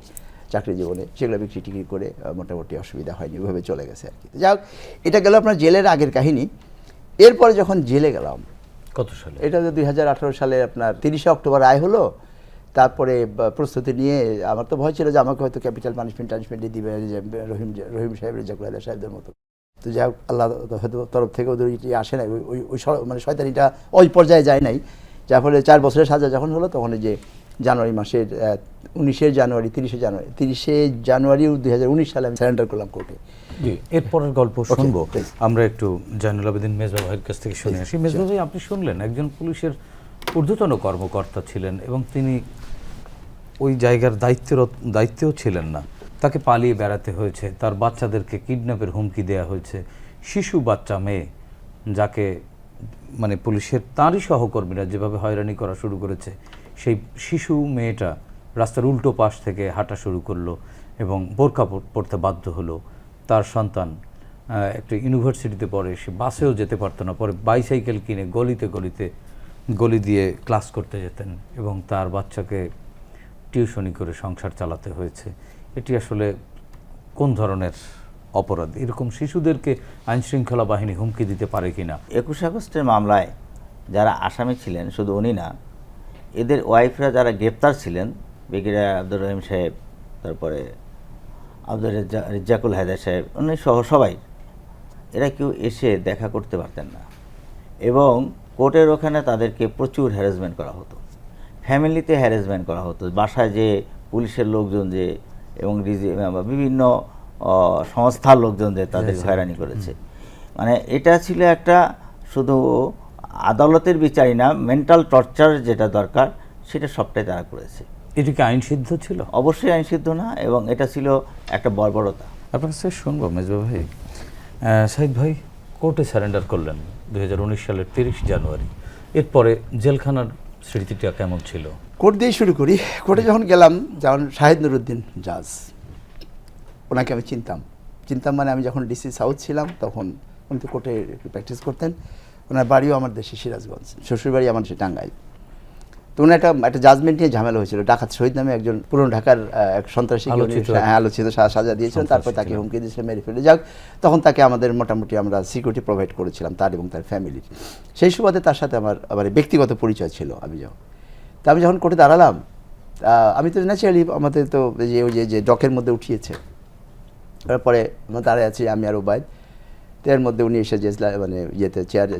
চাকরি জীবনে, সেগুলো বিক্রি টিক্রি করে মোটামুটি অসুবিধা হয়নি, ওইভাবে চলে গেছে আর কি। যাই হোক, এটা গেল আপনার জেলের আগের কাহিনী। এরপরে যখন জেলে গেলাম, কত সালে? এটা 2018 সালে আপনার 30শে অক্টোবর রায় হলো। তারপরে প্রস্তুতি নিয়ে আমার তো ভয় ছিল যে আমাকে হয়তো ক্যাপিটাল পানিশমেন্ট দিবে, রহিম সাহেব, রেজাকুল সাহেবদের মতো। তো যাই হোক, আল্লাহ হয়তো তরফ থেকে ওদের আসে নাই, ওই মানে শয়তানিটা ওই পর্যায়ে যায় নাই, যার ফলে 4 বছরের সাজা যখন হলো, তখন যে জানুয়ারি মাসের 30শে জানুয়ারি 2019 সালে আমি সারেন্ডার করলাম কোর্টে। এরপরের গল্প শুনবো আমরা একটু জয়নুল আবেদিন মেজবা ভাইয়ের কাছ থেকে শুনে আসি। মেজবা ভাই, আপনি শুনলেন একজন পুলিশের ঊর্ধ্বতন কর্মকর্তা ছিলেন, এবং তিনি ওই জায়গার দায়িত্বেও ছিলেন না, তাকে পালিয়ে বেড়াতে হয়েছে, তার বাচ্চাদেরকে কিডন্যাপের হুমকি দেওয়া হয়েছে। শিশু বাচ্চা মেয়ে, যাকে মানে পুলিশের তাঁরই সহকর্মীরা যেভাবে হয়রানি করা শুরু করেছে, সেই শিশু মেয়েটা রাস্তার উল্টো পাশ থেকে হাঁটা শুরু করলো এবং বোরকা পরতে বাধ্য হলো। তার সন্তান একটা ইউনিভার্সিটিতে পড়ে, সে বাসেও যেতে পারতো না, পরে বাইসাইকেল কিনে গলিতে গলিতে গলি দিয়ে ক্লাস করতে যেতেন এবং তার বাচ্চাকে টিউশনি করে সংসার চালাতে হয়েছে, এটি আসলে কোন ধরনের অপরাধ? এরকম শিশুদেরকে আইনশৃঙ্খলা বাহিনী হুমকি দিতে পারে কিনা? 21 আগস্টের মামলায় যারা আসামি ছিলেন শুধু উনি না, এদের ওয়াইফরা যারা গ্রেপ্তার ছিলেন, ব্রিগেডিয়ার আব্দুর রহিম সাহেব, তারপরে আব্দুর রেজ্জাকুল হায়দার সাহেব, উনি সহ সবাই, এরা কেউ এসে দেখা করতে পারতেন না এবং কোর্টের ওখানে তাদেরকে প্রচুর হ্যারাসমেন্ট করা হতো, ফ্যামিলিতে হ্যারাসমেন্ট করা হতো, বাসায় যে পুলিশের লোকজন যে এবং বিভিন্ন সংস্থার লোকজন যে তাদের হয়রানি করেছে। মানে এটা ছিল একটা শুধু আদালতের বিচারই না, মেন্টাল টর্চার যেটা দরকার সেটা সবটাই তারা করেছে। এটি কি আইনসিদ্ধ ছিল? অবশ্যই আইনসিদ্ধ না, এবং এটা ছিল একটা বর্বরতা। আপনার কাছে শুনবো মেজবা ভাই। সাইদ ভাই কোর্টে সারেন্ডার করলেন 2019 সালের 30 জানুয়ারি। এরপরে জেলখানার স্মৃতিটা কেমন ছিল? কোর্ট দিয়ে শুরু করি। কোর্টে যখন গেলাম, যেমন শাহিদ নুরুদ্দিন জাজ, ওনাকে আমি চিনতাম মানে আমি যখন ডিসি সাউথ ছিলাম তখন উনি তো কোর্টে প্র্যাকটিস করতেন। ওনার বাড়িও আমার দেশে সিরাজগঞ্জ, শ্বশুর বাড়ি আমার দেশে টাঙ্গাইল। তো উনি একটা জাজমেন্ট নিয়ে ঝামেলা হয়েছিল। ডাকাত শহীদ নামে একজন পুরনো ঢাকার এক সন্ত্রাসী আলোচিত সাজা দিয়েছিলেন, তারপর তাকে হুমকি দিয়েছিলেন মেরে ফেলে যাক। তখন তাকে আমাদের মোটামুটি আমরা সিকিউরিটি প্রোভাইড করেছিলাম তার এবং তার ফ্যামিলির। সেই সুবাদে তার সাথে আমার ব্যক্তিগত পরিচয় ছিল। আমি যখন কোর্টে দাঁড়ালাম, আমি তো ন্যাচারালি আমাদের তো যে ডকের মধ্যে উঠিয়েছে, তারপরে দাঁড়ায় আছি আমি আর ওবায়দ। এর মধ্যে উনি এসে যে মানে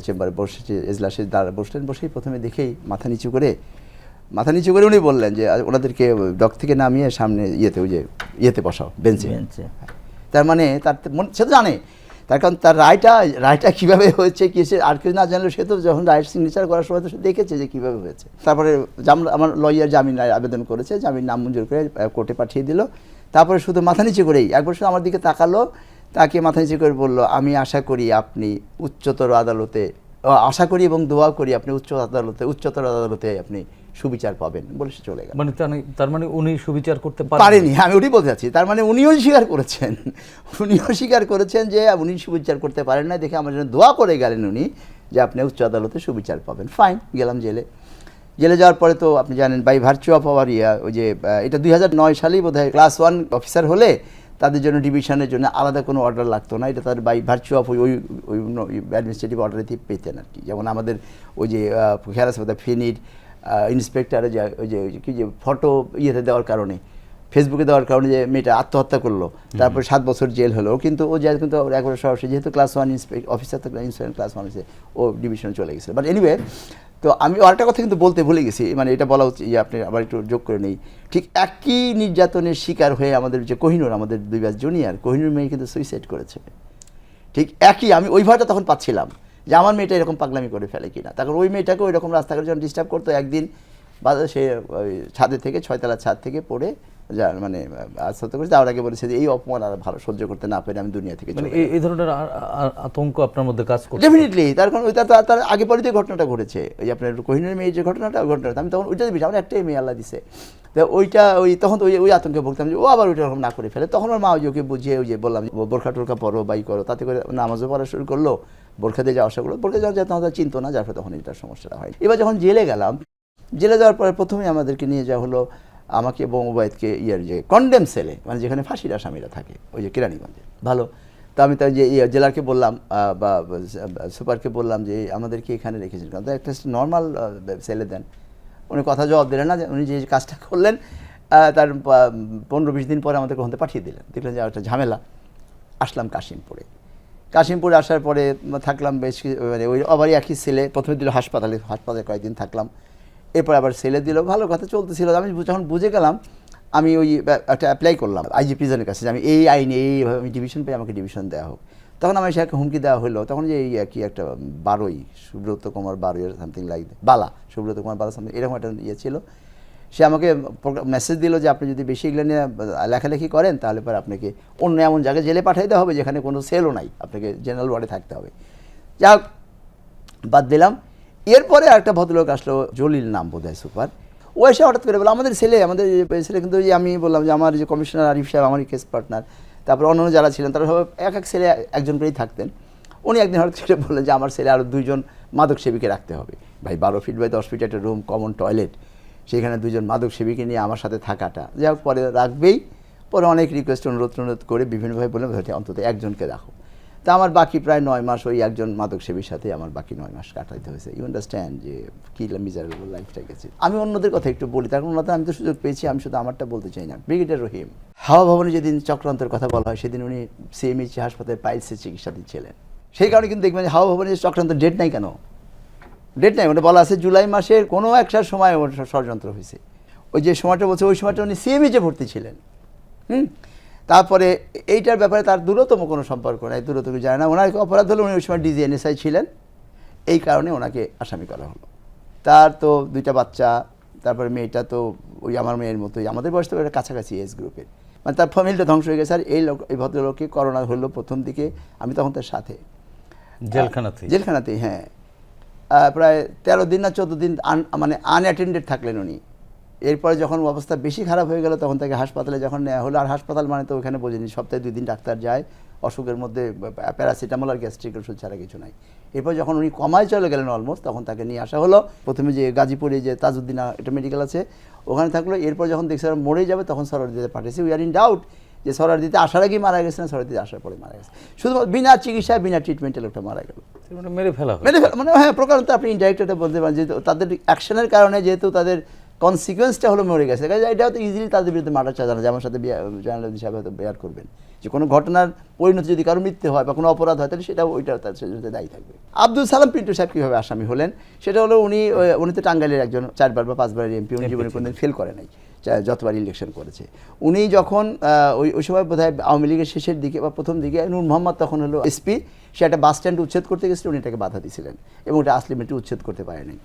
চেম্বারে বসেছে, এজলাসে বসলেন। বসেই প্রথমে দেখেই মাথা নিচু করে উনি বললেন যে ওনাদেরকে ডক থেকে নামিয়ে সামনে ইয়েতে বসাও, বেঞ্চে। তার মানে সে তো জানে, তার কারণ তার রায়টা কীভাবে হয়েছে কি সে আর কিছু না জানলেও সে তো যখন রায়ের সিগনেচার করার সময় তো সে দেখেছে যে কীভাবে হয়েছে। তারপরে আমার লয়ার জামিন আবেদন করেছে, জামিন নাম মঞ্জুর করে কোর্টে পাঠিয়ে দিল। তারপরে শুধু মাথা নিচু করেই একবার শুধু আমার দিকে তাকালো, তাকে মাথা নিচু করে বলল, আমি আশা করি আপনি উচ্চতর আদালতে আশা করি এবং দোয়া করি আপনি উচ্চতর আদালতে আপনি সুবিচার পাবেন, বলে সে চলে গেল। মানে তার মানে উনি সুবিচার করতে পারেনি। আমি ওটাই বলতে চাচ্ছি, তার মানে উনিও স্বীকার করেছেন যে উনি সুবিচার করতে পারেন না, দেখে আমার জন্য দোয়া করে গেলেন উনি যে আপনি উচ্চ আদালতে সুবিচার পাবেন। ফাইন, গেলাম জেলে যাওয়ার পরে তো আপনি জানেন বাই ভার্চু অফ আওয়ার এটা 2009 সালেই বোধহয় ক্লাস 1 অফিসার হলে তাদের জন্য ডিভিশনের জন্য আলাদা কোনো অর্ডার লাগতো না, এটা তাদের বাই ভার্চু অফ ওই অ্যাডমিনিস্ট্রেটিভ অর্ডারে পেতেন আর কি। যেমন আমাদের খেয়ারাস ফেনীর ইন্সপেক্টরে ফটো দেওয়ার কারণে, ফেসবুকে দেওয়ার কারণে যে মেয়েটা আত্মহত্যা করলো, তারপর 7 বছর জেল হলো, কিন্তু ও কিন্তু একবারে সরাসরি যেহেতু ক্লাস 1 অফিসার তো ক্লাস 1 ও ডিভিশনে চলে গেছে। বাট এনিওয়ে, তো আমি আরেকটা কথা কিন্তু বলতে ভুলে গেছি, মানে এটা বলা উচিত, আপনি আবার একটু যোগ করে নেই। ঠিক একই নির্যাতনের শিকার হয়ে আমাদের যে কোহিনুর, আমাদের 2 ব্যাচ জুনিয়র, কোহিনুর মেয়ে কিন্তু সুইসাইড করেছে। ঠিক একই, আমি ওই ভয়টা তখন পাচ্ছিলাম যে আমার মেয়েটা এরকম পাগলামি করে ফেলে কিনা। তখন ওই মেয়েটাকে ওই রকম রাস্তাঘাটে যখন ডিস্টার্ব করতো, একদিন বাজার সে ছাদে থেকে 6 তলার ছাদ থেকে পড়ে মানে আত্মহত্যা করেছে। তার আগে বলেছে যে এই অপমান আর ভালো সহ্য করতে না পেরে আমি দুনিয়া থেকে চলে এই ধরনের আতঙ্ক আপনার মধ্যে কাজ করছে ডেফিনেটলি। তার কারণ তার আগে পরে যে ঘটনাটা ঘটেছে, ওই আপনার কোহিনুর মেয়ের যে ঘটনাটা আমি তখন ওইটা বেশি, আমার একটাই মেয়ে আল্লাহ দিছে, তো তখন ওই আতঙ্কে ভুগতাম যে ও আবার ওইটা রকম না করে ফেলে। তখন ওর মা ওকে বুঝিয়ে বললাম বোরখা টোরখা পরো বাই করো, তাতে করে নামাজও পড়া শুরু করলো, বোরখা দিয়ে যাওয়া আসা করলো। বোরখা যাওয়া যেত আমাদের চিন্তা না, যার ফলে তখন এটার সমস্যাটা হয়। এবার যখন জেলে গেলাম, জেলে যাওয়ার পরে প্রথমেই আমাদেরকে নিয়ে যাওয়া হলো আমাকে এবং ওবায়দকে কন্ডেম সেলে, মানে যেখানে ফাঁসির আসামিরা থাকে, ওই যে কেরানীগঞ্জে। ভালো, তো আমি তাই জেলারকে বললাম বা সুপারকে বললাম যে আমাদেরকে এখানে রেখেছেন, কারণ একটা নর্মাল সেলে দেন। উনি কথা জবাব দিলেন না, উনি যে কাজটা করলেন তার 15-20 দিন পরে আমাদেরকে ওখানে পাঠিয়ে দিলেন। দেখলেন যে একটা ঝামেলা। আসলাম কাশিমপুরে আসার পরে থাকলাম বেশ, মানে ওই আবার একই সেলে। প্রথমে দিল হাসপাতালে কয়েকদিন থাকলাম, এরপর আবার সেলে দিল। ভালো কথা চলতেছিল। আমি যখন বুঝে গেলাম, আমি একটা অ্যাপ্লাই করলাম আইজি প্রিজনের কাছে যে আমি এই আইনে এইভাবে আমি ডিভিশন পাই, আমাকে ডিভিশন দেওয়া হোক। তখন আমার সেটাকে হুমকি দেওয়া হলো। তখন যে কি একটা সুব্রত কুমার বারোই সামথিং লাইক সুব্রত কুমার বারো সামথিং এরকম একটা ছিল। সে আমাকে মেসেজ দিল যে আপনি যদি বেশি এগুলো নিয়ে লেখালেখি করেন তাহলে পরে আপনাকে অন্য এমন জায়গায় জেলে পাঠাইতে হবে যেখানে কোনো সেলও নাই, আপনাকে জেনারেল ওয়ার্ডে থাকতে হবে। যা বাদ দিলাম। এরপরে একটা ভদ্রলোক আসলো, জলিল নাম বোধহয় সুপার। ও এসে হঠাৎ করে বললো আমাদের ছেলে কিন্তু আমি বললাম যে আমার যে কমিশনার আরিফ সাহেব আমারই কেস পার্টনার, তারপরে অন্যান্য যারা ছিলেন তারা সবাই এক ছেলে একজন করেই থাকতেন। উনি একদিন হঠাৎ করে বললেন যে আমার ছেলে আরও 2 জন মাদক সেবীকে রাখতে হবে। ভাই 12 ফিট বাই 10 ফিট একটা রুম, কমন টয়লেট, সেখানে দুজন মাদক সেবীকে নিয়ে আমার সাথে থাকাটা, যাই হোক পরে রাখবেই। পরে অনেক রিকোয়েস্ট অনুরোধ করে বিভিন্নভাবে বললাম অন্তত একজনকে রাখো। তা আমার বাকি প্রায় 9 মাস ওই একজন মাদক সেবীর সাথে আমার বাকি 9 মাস কাটাইতে হয়েছে। ইউ আন্ডারস্ট্যান্ড যে কী মিজারেবল লাইফটা গেছে। আমি অন্যদের কথা একটু বলি, তার কারণ আমি তো সুযোগ পেয়েছি, আমি শুধু আমারটা বলতে চাই না। ব্রিগেডিয়ার রহিম, হাওয়া ভবনে যেদিন চক্রান্তের কথা বলা হয় সেদিন উনি সিএমএইচ হাসপাতালে পাইলসের চিকিৎসা দিচ্ছিলেন। সেই কারণে কিন্তু দেখবেন হাওয়া ভবনে চক্রান্ত ডেট নাই কেন, ডেট নাই, ওটা বলা আছে জুলাই মাসের কোনো একটা সময় ওর ষড়যন্ত্র হয়েছে। ওই যে সময়টা বলছে ওই সময়টা উনি সিএমএইচে ভর্তি ছিলেন। তারপরে এইটার ব্যাপারে তার দূরতম কোনো সম্পর্ক নাই, দূরতম যায় না। ওনাকে অপরাধ হলে উনি ওই সময় ডিজিএনএসআই ছিলেন, এই কারণে ওনাকে আসামি করা হলো। তার তো 2টা বাচ্চা, তারপরে মেয়েটা তো ওই আমার মেয়ের মতোই, আমাদের বয়স তো একটা কাছাকাছি এজ গ্রুপের, মানে তার ফ্যামিলিটা ধ্বংস হয়ে গেছে। আর এই ভদ্রলোককে করোনা হলো প্রথম দিকে, আমি তখন তার সাথে জেলখানাতেই, হ্যাঁ, প্রায় 13 দিন না 14 দিন মানে আনঅ্যাটেন্ডেড থাকলেন উনি। এরপরে যখন অবস্থা বেশি খারাপ হয়ে গেল তখন তাকে হাসপাতালে যখন নেওয়া হলো, আর হাসপাতাল মানে তো ওখানে বোঝেনি, সপ্তাহে 2 দিন ডাক্তার যায়, অসুখের মধ্যে প্যারাসিটামল আর গ্যাস্ট্রিক ওষুধ ছাড়া কিছু নাই। এরপর যখন উনি কমায় চলে গেলেন অলমোস্ট, তখন তাকে নিয়ে আসা হলো। প্রথমে যে গাজীপুরে যে তাজউদ্দিন একটা মেডিকেল আছে ওখানে থাকলো। এরপর যখন দেখছে মরেই যাবে তখন সরারদিতে পাঠিয়েছে। উই আর ইন ডাউট যে সরারদিতে আসার আগেই মারা গেছে না সরারদিতে আসার পরে মারা গেছে, শুধুমাত্র বিনা চিকিৎসায় বিনা ট্রিটমেন্টে লোকটা মারা গেল, মেরে ফেলা মানে হ্যাঁ প্রকারান্ত আপনি ইনডাইরেক্ট এটা বলতে পারেন, যেহেতু তাদের অ্যাকশনের কারণে যেহেতু তাদের কনসিকুয়েন্সটা হলো মরে গেছে, এটাও তো ইজিলি তাদের বিরুদ্ধে মার্ডার চার্জ আনা যায়। আমার সাথে জার্নালিস্ট হিসাবে হয়তো বেয়ার করবেন যে কোনো ঘটনার পরিণতি যদি কারো মৃত্যু হয় বা কোনো অপরাধ হয় তাহলে সেটাও ওইটা তার সাথে দায়ী থাকবে। আব্দুল সালাম পিন্টু সাহেব কীভাবে আসামি হলেন সেটা হলো উনি তো টাঙ্গাইলের একজন 4বার বা 5বারের এমপি, উনি জীবনে কোনোদিন ফেল করে নাই যতবার ইলেকশন করেছে। উনি যখন ওই সময় বোধহয় আওয়ামী লীগের শেষের দিকে বা প্রথম দিকে নূর মোহাম্মদ তখন হলো এসপি, সে একটা বাস স্ট্যান্ড উচ্ছেদ করতে গেছিল, উনি এটাকে বাধা দিয়েছিলেন এবং এটা আলটিমেটলি উচ্ছেদ করতে পারেনি।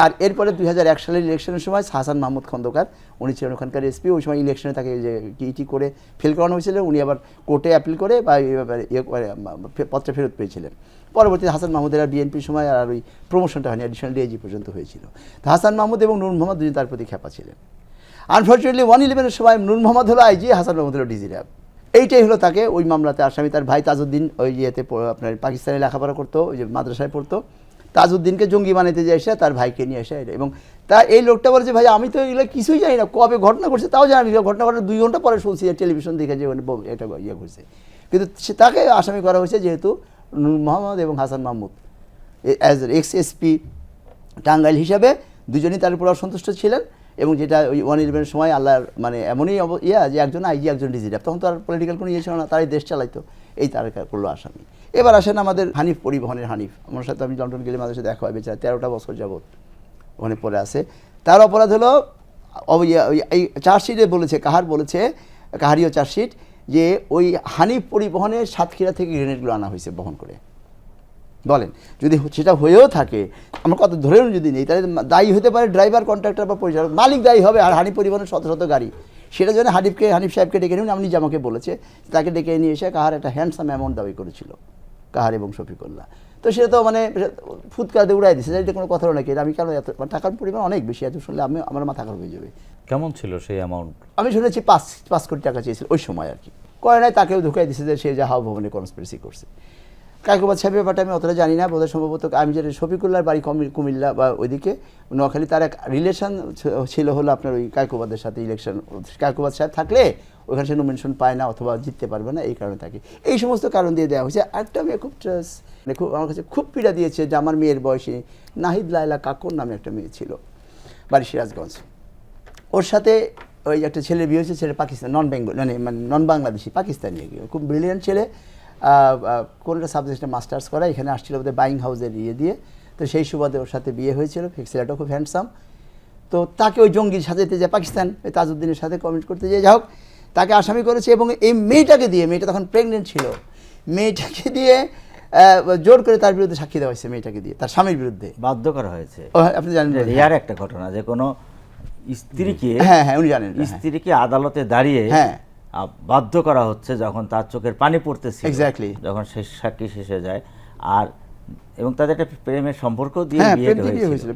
আর এরপরে 2001 সালের ইলেকশনের সময় হাসান মাহমুদ খন্দকার, উনি ছিলেন ওখানকার এসপি, ওই সময় ইলেকশনে তাকে যে কিটি করে ফেল করানো হয়েছিল, উনি আবার কোর্টে অ্যাপিল করে বা পত্র ফেরত পেয়েছিলেন। পরবর্তীতে হাসান মাহমুদের আর বিএনপির সময় আর ওই প্রমোশনটা হয়নি, অ্যাডিশনাল ডিআইজি পর্যন্ত হয়েছিল। তো হাসান মাহমুদ এবং নূর মোহাম্মদ দুজন তার প্রতি খেপা ছিলেন। আনফর্চুনেটলি 111-এর সময় নূর মোহাম্মদ হলো আইজি, হাসান মাহমুদ হলো ডিজি র্যাব। এইটাই হলো তাকে ওই মামলাতে আসামি। তার ভাই তাজউদ্দিন ওই ইয়েতে আপনার পাকিস্তানে লেখাপড়া করতো, ওই যে মাদ্রাসায় পড়তো, তাজউদ্দিনকে জঙ্গি বানাইতে যায় এসে তার ভাইকে নিয়ে এসে, এবং তা এই লোকটা বলছে ভাই আমি তো এগুলো কিছুই জানি না, কবে ঘটনা ঘটছে তাও জানি না, ঘটনা ঘটনা 2 ঘন্টা পরে শুনছি টেলিভিশন দেখে যে এটা ইয়ে করছে। কিন্তু তাকে আসামি করা হয়েছে যেহেতু নূর মোহাম্মদ এবং Hasan Mahmud as x SP Tangail হিসাবে দুজনেই তার উপর অসন্তুষ্ট ছিলেন। এবং যেটা ওই 111-এর সময় আল্লাহর মানে এমনই যে একজন আইজি একজন ডিজি র্যাব, তখন তো আর পলিটিক্যাল কোনো ইয়ে ছিল না, তারাই দেশ চালাইতো, এই তারা করলো আসামি। এবার আসেন আমাদের হানিফ পরিবহনের হানিফ, আমার সাথে আমি লন্ডন গেলে মাঝে সাথে দেখা হয়, বেচারা 13টা বছর যাবৎ ওখানে পড়ে আছে। তার অপরাধ হলো এই চার্জশিটে বলেছে, কাহারিও চার্জশিট যে ওই হানিফ পরিবহনের সাতক্ষীরা থেকে গ্রেনেডগুলো আনা হয়েছে বহন করে। বলেন যদি সেটা হয়েও থাকে, আমার কত ধরেও যদি নেই, তাহলে দায়ী হতে পারে ড্রাইভার, কন্ট্রাক্টর বা পরিচালক, মালিক দায়ী হবে। আর হানিফ পরিবহনের শত শত গাড়ি, সেটা জন্য হানিফ সাহেবকে ডেকে নিন, আপনি আমাকে বলেছে তাকে ডেকে নিয়ে এসে কাহার একটা হ্যান্ডসাম অ্যামাউন্ট দাবি করেছিল, কাহার এবং শফিকুল্লাহ। তো সেটা তো মানে ফুৎকার দিয়ে উড়াই দিচ্ছে, এটা কোনো কথা নাকি, আমি কেন এত টাকার পরিমাণ অনেক বেশি, এত শুনলে আমার মাথা খারাপ হয়ে যাবে। কেমন ছিল সেই অ্যামাউন্ট? আমি শুনেছি 5 কোটি টাকা চেয়েছিল ওই সময় আর কি, করে নাই, তাকেও ঢুকাই দিচ্ছে যে সে যা হাওয়া ভবনে কনস্পিরেসি করছে। কায়কোবাদ সাহেবের ব্যাপারটা আমি অতটা জানি না, বোধহয় সম্ভবত আমি যেটা শফিকুল্লাহর বাড়ি কুমিল্লা বা ওইদিকে নোয়াখালী, তার এক রিলেশন ছিল হলো আপনার ওই কায়কোবাদের সাথে। ইলেকশন কায়কোবাদ সাহেব থাকলে ওখানে সে নমিনেশন পায় না অথবা জিততে পারবে না, এই কারণে তাকে এই সমস্ত কারণ দিয়ে দেওয়া হয়েছে। একটা মেয়ে খুব আমার কাছে খুব পীড়া দিয়েছে যে আমার মেয়ের বয়সী নাহিদ লায়লা কাকুর নামে একটা মেয়ে ছিল, বাড়ি সিরাজগঞ্জ, ওর সাথে ওই একটা ছেলের বিয়ে হয়েছে, ছেলে পাকিস্তান নন বাংলাদেশি পাকিস্তানি, খুব ব্রিলিয়ান্ট ছেলে, কোনটা সাবজেক্টে মাস্টার্স করা, এখানে আসছিল ওদের বাইং হাউসের ইয়ে দিয়ে, তো সেই সুবাদে ওর সাথে বিয়ে হয়েছিল। ছেলেটাও খুব হ্যান্ডসাম। তো তাকে ওই জঙ্গি সাজাতে যায় পাকিস্তান, ওই তাজউদ্দিনের সাথে কমেন্ট করতে যায়, যাই হোক তাকে আসামি করেছে। এবং এই মেয়েটাকে দিয়ে, মেয়েটা তখন প্রেগনেন্ট ছিল, মেয়েটাকে দিয়ে জোর করে তার বিরুদ্ধে সাক্ষী দেওয়া হয়েছে, মেয়েটাকে দিয়ে তার স্বামীর বিরুদ্ধে বাধ্য করা হয়েছে। আপনি জানেন রিয়ার একটা ঘটনা যে কোনো স্ত্রীকে, হ্যাঁ উনি জানেন, স্ত্রীকে আদালতে দাঁড়িয়ে বাধ্য করা হচ্ছে যখন তার চোখের পানি পড়তেছে, এক্স্যাক্টলি যখন শেষ সাক্ষী শেষে যায়, আর এবং তাদের একটা প্রেমের সম্পর্ক দিয়ে বিয়ে হয়েছিল।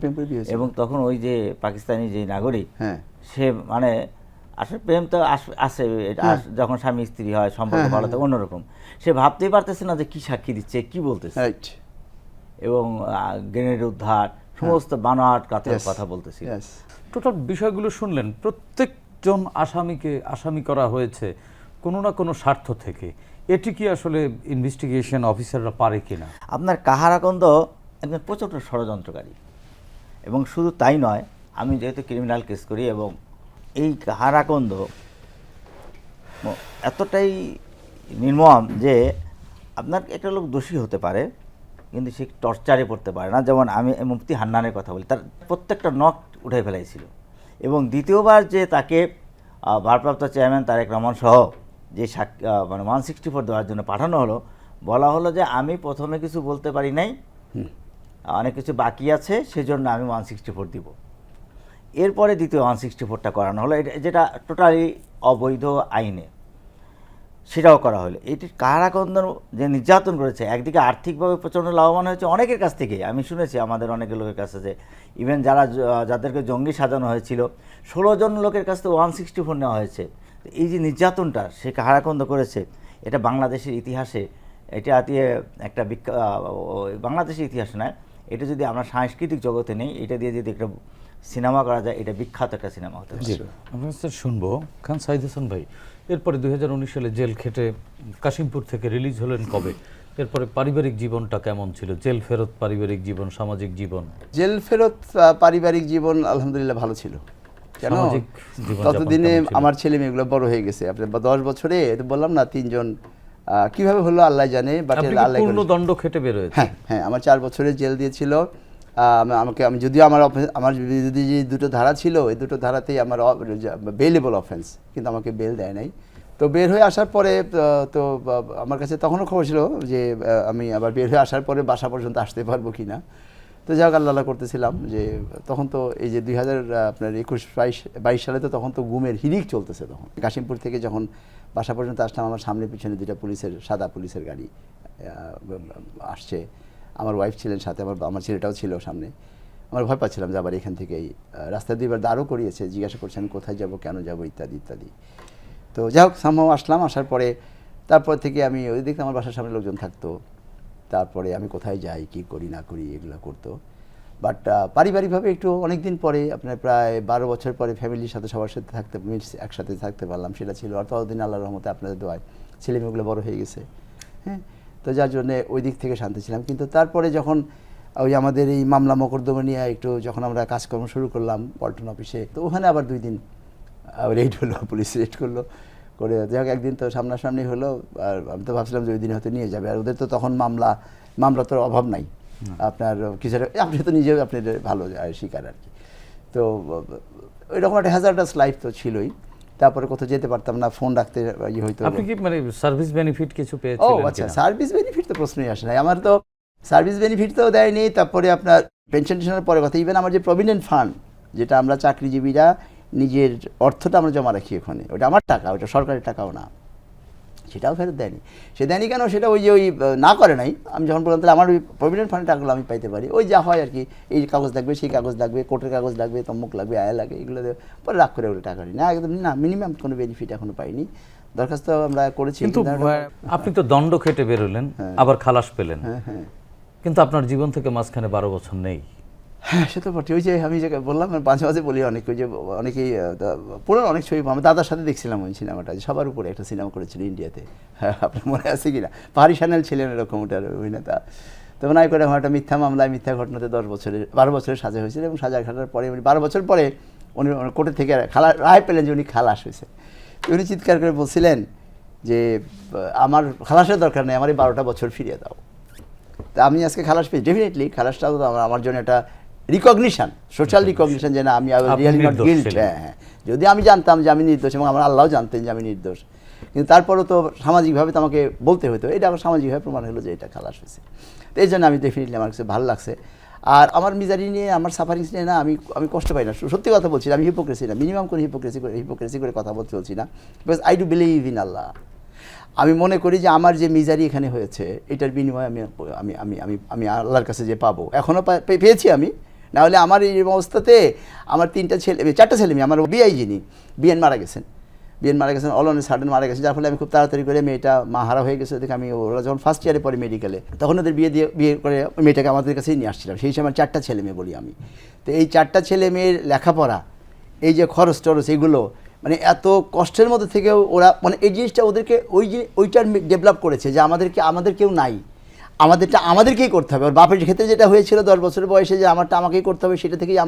এবং তখন ওই যে পাকিস্তানি যে নাগরিক, সে মানে আসলে প্রেম তো আছে, যখন স্বামী স্ত্রী হয় সম্পর্ক ভালো থাকে অন্যরকম, সে ভাবতেই পারতেছে না যে কি সাক্ষী দিচ্ছে, কি বলতেছে। এবং গ্রেনেড উদ্ধার সমস্ত বানোয়াট Yes. কথা বলতেছিল। Yes. টোটাল বিষয়গুলো শুনলেন, প্রত্যেকজন আসামিকে আসামি করা হয়েছে কোনো না কোনো স্বার্থ থেকে। এটি কি আসলে ইনভেস্টিগেশন অফিসাররা পারে কিনা? আপনার কাহারাকন্দ একজন প্রচণ্ড ষড়যন্ত্রকারী, এবং শুধু তাই নয়, আমি যেহেতু ক্রিমিনাল কেস করি, এবং এই কাহারাকন্দ এতটাই নির্মম যে আপনার একটা লোক দোষী হতে পারে কিন্তু সে টর্চারে পড়তে পারে না। যেমন আমি মুফতি হান্নানের কথা বলি, তার প্রত্যেকটা নখ উঠে ফেলাইছিল, এবং দ্বিতীয়বার যে তাকে ভারপ্রাপ্ত চেয়ারম্যান তারেক রহমান সহ যে মানে 164 দেওয়ার জন্য পাঠানো হলো, বলা হলো যে আমি প্রথমে কিছু বলতে পারি নাই, অনেক কিছু বাকি আছে, সেজন্য আমি 164 দিব। এরপরে দ্বিতীয় 164টা করানো হলো, যেটা টোটালি অবৈধ আইনে, সেটাও করা হলো। এটি কারাকন্দন যে নির্যাতন করেছে, একদিকে আর্থিকভাবে প্রচণ্ড লাভবান হয়েছে অনেকের কাছ থেকে। আমি শুনেছি আমাদের অনেক লোকের কাছে যে ইভেন যাদেরকে জঙ্গি সাজানো হয়েছিল 16 জন লোকের কাছ থেকে 164 নেওয়া হয়েছে। এই যে নির্যাতনটা সে কারাকন্দ করেছে, এটা বাংলাদেশের ইতিহাসে এটা একটা বাংলাদেশের ইতিহাসে নয়, এটা যদি আমরা সাংস্কৃতিক জগতে নেই, এটা দিয়ে যদি একটা সিনেমা করা যায়, এটা বিখ্যাত একটা সিনেমা হতে পারে। আমরা স্যার শুনবো খান সাইদ হাসান ভাই, এরপরে 2019 সালে জেল খেটে কাশিমপুর থেকে রিলিজ হলেন কবে? এরপরে পারিবারিক জীবনটা কেমন ছিল? জেল ফেরত পারিবারিক জীবন, সামাজিক জীবন? জেল ফেরত পারিবারিক জীবন আলহামদুলিল্লাহ ভালো ছিল। কেন? সামাজিক জীবন ততদিনে আমার ছেলে মেয়েগুলো বড় হয়ে গেছে। আপনার 10 বছরে বললাম না, 3 জন কিভাবে হলো আল্লাহ জানে, বাট আল্লাহ পূর্ণ দণ্ড খেটে বের হয়েছে। হ্যাঁ, আমার 4 বছরের জেল দিয়েছিল আমি যদিও আমার বিরুদ্ধে যে দুটো ধারা ছিল, এই দুটো ধারাতেই আমার বেলেবল অফেন্স, কিন্তু আমাকে বেল দেয় নাই। তো বের হয়ে আসার পরে তো আমার কাছে তখনও খবর ছিল যে আমি আবার বের হয়ে আসার পরে বাসা পর্যন্ত আসতে পারবো কি না। তো যাক আল্লাহ করতেছিলাম যে তখন তো এই যে 2021-22 সালে তো তখন তো গুমের হিড়িক চলতেছে। তখন কাশিমপুর থেকে যখন বাসা পর্যন্ত আসলাম, আমার সামনে পিছনে 2টা সাদা পুলিশের গাড়ি আসছে। আমার ওয়াইফ ছিলেন সাথে, আমার ছেলেটাও ছিল সামনে। আমার ভয় পাচ্ছিলাম যে আবার এখান থেকেই রাস্তা 2বার দাঁড়ও করিয়েছে, জিজ্ঞাসা করছেন কোথায় যাব, কেন যাব, ইত্যাদি ইত্যাদি। তো যাই হোক সামহাও আসলাম। আসার পরে তারপর থেকে আমি ওই দেখতে আমার বাসার সামনে লোকজন থাকতো, তারপরে আমি কোথায় যাই, কি করি না করি এগুলো করতো। বাট পারিবারিকভাবে একটু অনেক দিন পরে, আপনার প্রায় 12 বছর পরে ফ্যামিলির সাথে সবার সাথে একসাথে থাকতে পারলাম, সেটা ছিল। আর ততদিন আল্লাহর রহমতে আপনাদের দোয়ায় ছেলেমেয়েগুলো বড় হয়ে গেছে, হ্যাঁ। তো যার জন্যে ওই দিক থেকে শান্তি ছিলাম। কিন্তু তারপরে যখন ওই আমাদের এই মামলা মোকদ্দমা নিয়ে একটু যখন আমরা কাজকর্ম শুরু করলাম পল্টন অফিসে, তো ওখানে আবার 2 দিন রেড হলো, পুলিশ রেড করলো, করে যাই হোক একদিন তো সামনাসামনি হলো। আর আমি তো ভাবছিলাম যে ওই দিন হয়তো নিয়ে যাবে, আর ওদের তো তখন মামলা তোর অভাব নাই। আপনার কিছু আপনি তো নিজেও আপনি ভালো শিকার আর কি। তো ওই রকম একটা হ্যাজার্ডাস লাইফ তো ছিলই। তারপরে কোথাও যেতে পারতাম না, ফোন রাখতে হয়তো। আপনি কি মানে সার্ভিস বেনিফিট কিছু ও পেয়েছিলেন? আচ্ছা, সার্ভিস বেনিফিট তো প্রশ্নই আসে না। আমার তো সার্ভিস বেনিফিট তো দেয়নি। তারপরে আপনার পেনশন টেনশনের পরে কথা, ইভেন আমার যে প্রভিডেন্ট ফান্ড, যেটা আমরা চাকরিজীবীরা নিজের অর্থটা আমরা জমা রাখি ওখানে, ওটা আমার টাকা, ওটা সরকারের টাকাও না, সেটাও ফেরত দেয়নি। সে দেয়নি কেন? সেটা ওই যে না করে নাই। আমি যখন বললাম তাহলে আমার ওই প্রভিডেন্ট ফান্ডের টাকাগুলো আমি পাইতে পারি, ওই যা হয় আর কি, এই কাগজ লাগবে, সেই কাগজ লাগবে, কোর্টের কাগজ লাগবে, তমুক লাগবে, আয়া লাগে, এগুলো পরে রাগ করে ওগুলো টাকা নিই না, একদম না, মিনিমাম কোনো বেনিফিট এখনো পাইনি। দরখাস্ত আমরা করেছি, কিন্তু আপনি তো দণ্ড খেটে বেরোলেন, আবার খালাস পেলেন, কিন্তু আপনার জীবন থেকে মাঝখানে 12 বছর নেই। হ্যাঁ, সে তো বটে। ওই যে আমি যে বললাম, মাঝে মাঝে বলি অনেক, ওই যে অনেকেই পুরো অনেক ছবি, আমার দাদার সাথে দেখছিলাম ওই সিনেমাটা, সবার উপরে একটা সিনেমা করেছিল ইন্ডিয়াতে, হ্যাঁ আপনার মনে আছে কিনা, পাহাড়ি সান্যাল ছিলেন এরকম ওটার অভিনেতা। তখন নাই করে আমার একটা মিথ্যা মামলায়, মিথ্যা ঘটনাতে 12 বছরের সাজা হয়েছিল, এবং সাজা খাটার পরে 12 বছর পরে উনি কোর্টের থেকে রায় পেলেন যে উনি খালাস হয়েছে। উনি চিৎকার করে বলছিলেন যে আমার খালাসের দরকার নেই, আমার এই 12টা বছর ফিরিয়ে দাও। তা আমি আজকে খালাস পেয়েছি, ডেফিনেটলি খালাসটাও তো আমার জন্য একটা রিকগনিশন, সোশ্যাল রিকগনিশন, যে না আমি রিয়েলি নট গিল্ট। হ্যাঁ, যদি আমি জানতাম যে আমি নির্দোষ, এবং আমার আল্লাহও জানতেন যে আমি নির্দোষ, কিন্তু তারপরেও তো সামাজিকভাবে তো আমাকে বলতে হতো, এটা আমার সামাজিকভাবে প্রমাণ হলো যে এটা খালাস হয়েছে। তো এই জন্য আমি ডেফিনেটলি আমার কাছে ভালো লাগছে। আর আমার মিজারি নিয়ে, আমার সাফারিংস নিয়ে না আমি কষ্ট পাই না, সত্যি কথা বলছি, আমি হিপোক্রেসি না, মিনিমাম কোনো হিপোক্রেসি করে কথা বলতে চলছি না, because I do believe in Allah. আমি মনে করি যে আমার যে মিজারি এখানে হয়েছে, এটার বিনিময়ে আমি আমি আমি আমি আল্লাহর কাছে যে পাবো, এখনও পেয়েছি আমি। না হলে আমার এই অবস্থাতে আমার 4টা ছেলে মেয়ে, আমার বিআই যিনি বিএন মারা গেছেন, বিএন মারা গেছেন, অল অন সাডেন মারা গেছে, যার ফলে আমি খুব তাড়াতাড়ি করে মেয়েটা মাহারা হয়ে গেছে দেখে আমি, ওরা যখন ফার্স্ট ইয়ারে পড়ে মেডিকেলে, তখন ওদের বিয়ে করে মেয়েটাকে আমাদের কাছেই নিয়ে আসছিলাম। সেই সময় 4টা ছেলে মেয়ে বলি আমি। তো এই 4টা ছেলে মেয়ের লেখাপড়া, এই যে খরচ টরচ, এগুলো মানে এত কষ্টের মধ্যে থেকেও ওরা মানে এই জিনিসটা ওদেরকে ওইটার ডেভেলপ করেছে যে আমাদের কেউ নাই, আমাদেরটা আমাদেরকেই করতে হবে। ওর বাপের ক্ষেত্রে যেটা হয়েছিল 10 বছরের বয়সে যে আমাকেই করতে হবে, সেটা থেকেই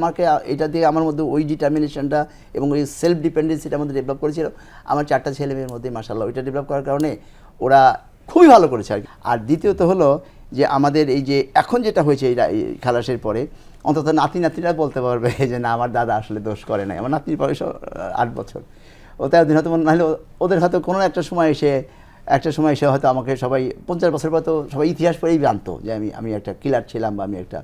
এটা দিয়ে আমার মধ্যে ওই ডিটারমিনেশনটা এবং ওই সেলফ ডিপেন্ডেন্সিটা আমাদের ডেভেলপ করেছিল আমার 4টা ছেলে মেয়ের মধ্যে। মাশাআল্লাহ, ওইটা ডেভেলপ করার কারণে ওরা খুবই ভালো করেছে আর কি। আর দ্বিতীয়ত হলো যে আমাদের এই যে এখন যেটা হয়েছে এই খালাসের পরে, অন্তত নাতিরা বলতে পারবে যে না, আমার দাদা আসলে দোষ করে নাই। আমার নাতির বয়স 8 বছর, ও তাই ওদের হয়তো নাহলে ওদের হয়তো কোনো একটা সময় এসে হয়তো আমাকে সবাই 50 বছর পর তো সবাই ইতিহাস পড়েই জানতো যে আমি একটা কিলার ছিলাম বা আমি একটা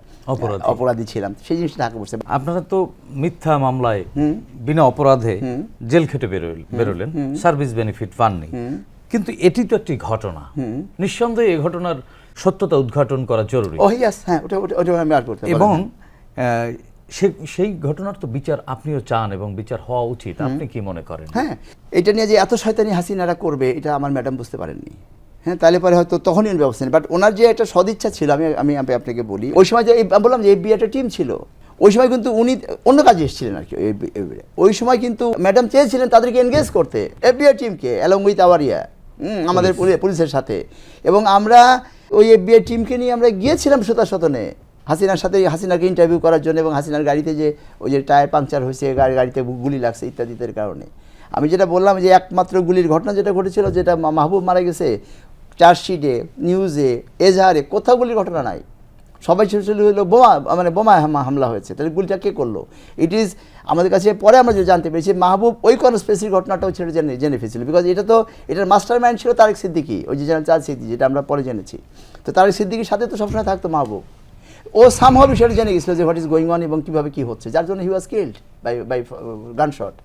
অপরাধী ছিলাম। সেই জিনিসটা ঢাকা পড়ছে। আপনারা তো মিথ্যা মামলায় বিনা অপরাধে জেল খেটে বেরোলেন, সার্ভিস বেনিফিট পাননি, কিন্তু এটি তো একটি ঘটনা, নিঃসন্দেহে এই ঘটনার সত্যতা উদ্ঘাটন করা জরুরি। হ্যাঁ, ওটা আমি আর করতে পারি না। এবং সেই ঘটনার তো বিচার আপনিও চান এবং বিচার হওয়া উচিত, আপনি কি মনে করেন? হ্যাঁ, এটা নিয়ে যে এত শয়তানি হাসিনারা করবে এটা আমার ম্যাডাম বুঝতে পারেননি। হ্যাঁ, তাহলে পরে হয়তো তখনই ব্যবস্থা নেই। বাট ওনার যে একটা সদিচ্ছা ছিল, আমি আপনাকে বলি, ওই সময় যে বললাম যে FBI একটা টিম ছিল, ওই সময় কিন্তু উনি অন্য কাজে এসেছিলেন আর কি। ওই সময় কিন্তু ম্যাডাম চেয়েছিলেন তাদেরকে এনগেজ করতে, FBI টিমকে অ্যালং উইথ আওয়ার আমাদের পুলিশের সাথে। এবং আমরা ওই FBI টিমকে নিয়ে আমরা গিয়েছিলাম সতনে হাসিনার সাথে, হাসিনাকে ইন্টারভিউ করার জন্য। এবং হাসিনার গাড়িতে যে ওই যে টায়ার পাংচার হয়েছে, গাড়িতে গুলি লাগছে ইত্যাদিদের কারণে। আমি যেটা বললাম যে একমাত্র গুলির ঘটনা যেটা ঘটেছিল, যেটা মাহবুব মারা গেছে, চার্জশিটে, নিউজে, এজাহারে কোথাও গুলির ঘটনা নাই। সবাই ছিল হলো বোমা হামলা হয়েছে। তাহলে গুলিটা কে করলো? ইট ইজ আমাদের কাছে পরে আমরা যে জানতে পেরেছি মাহবুব ওই কনস্পিরেসির ঘটনাটাও ছেড়ে জেনে ফেলেছিল। বিকজ এটার মাস্টার মাইন্ড ছিল তারেক সিদ্দিকী, ওই যে জেনারেল সিদ্দিকী, যেটা আমরা পরে জেনেছি। তো তারেক সিদ্দিকীর সাথে তো সবসময় থাকতো মাহবুব। ও সামহাও বিষয়টা জেনে গেছিলো যে হোয়াট ইজ গোয়িং অন এবং কীভাবে কী হচ্ছে, যার জন্য হি ওয়াজ কিল্ড বাই গানশট।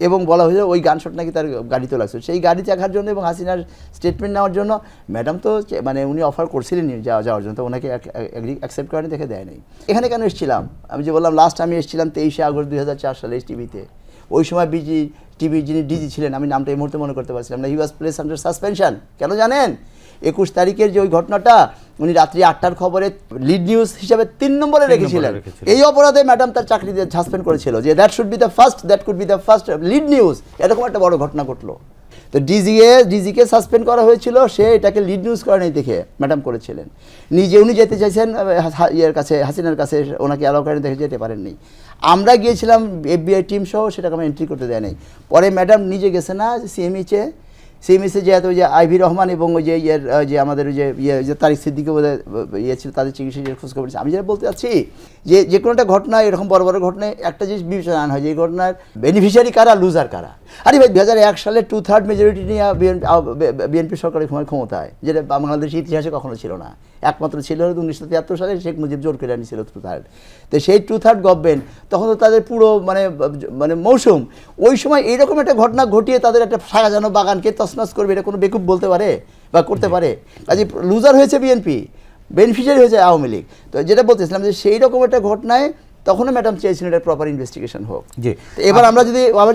এবং বলা হয়েছে ওই গানশট নাকি তার গাড়িতে লাগছে। সেই গাড়ি দেখার জন্য এবং হাসিনার স্টেটমেন্ট নেওয়ার জন্য ম্যাডাম তো মানে উনি অফার করছিলেন যাওয়ার জন্য, তো ওনাকে অ্যাকসেপ্ট করেনি, দেখে দেয় নাই। এখানে কেন এসেছিলাম? আমি যে বললাম লাস্ট আমি এসেছিলাম 23শে আগস্ট 2004 সালে টিভিতে। ওই সময় টিভির যিনি ডিজি ছিলেন, আমি নামটা এই মুহূর্তে মনে করতে পারছিলাম না, হি ওয়াজ প্লেস আন্ডার সাসপেনশন। কেন জানেন? 21 তারিখের যে ওই ঘটনাটা উনি রাত্রি 8টার খবরে লিড নিউজ হিসাবে 3 নম্বরে রেখেছিলেন। এই অপরাধে ম্যাডাম তার চাকরি দিয়ে সাসপেন্ড করেছিল যে that could be the first lead news. এরকম একটা বড় ঘটনা ঘটলো। তো ডিজিকে সাসপেন্ড করা হয়েছিল, সে এটাকে লিড নিউজ করে নেই দেখে ম্যাডাম করেছিলেন। উনি যেতে চাইছেন হাসিনার কাছে, ওনাকে অ্যালাউ করেন, দেখে যেতে পারেননি। আমরা গিয়েছিলাম FBI টিম সহ, সেটাকে আমি এন্ট্রি করতে দেয় নাই। পরে ম্যাডাম নিজে গেছে না সিএমএসে যে ওই যে আইভি রহমান এবং ওই যে আমাদের ওই যে তারিক সিদ্দিকী ছিল, তাদের চিকিৎসা খোঁজ খবর। আমি যেটা বলতে চাচ্ছি যে কোনো একটা ঘটনা, এরকম বড় বড় ঘটনায় একটা জিনিস বিবেচনা আনা হয় যে এই ঘটনার বেনিফিশিয়ারি কারা, লুজার কারা। আরে ভাই, 2001 সালে 2/3 মেজরিটি নিয়ে বিএনপি সরকারের ক্ষমতায়, যেটা বাংলাদেশের ইতিহাসে কখনো ছিল না। একমাত্র ছিল 1973 সালে শেখ মুজিব জোর করে আনিছিল 2/3। তো সেই 2/3 গভর্নমেন্ট তখন তো তাদের পুরো মানে মৌসুম, ওই সময় এইরকম একটা ঘটনা ঘটিয়ে তাদের একটা সাজানো বাগানকে তছনছ করবে, এটা কোনো বেকুব বলতে পারে বা করতে পারে? কাজে লুজার হয়েছে বিএনপি, বেনিফিশিয়ারি হয়েছে আওয়ামী লীগ। তো যেটা বলতেছিলাম যে সেই রকম একটা ঘটনায় তখনও ম্যাডাম চেয়েছিলেন এটা প্রপার ইনভেস্টিগেশন হোক। জি, এবার আমরা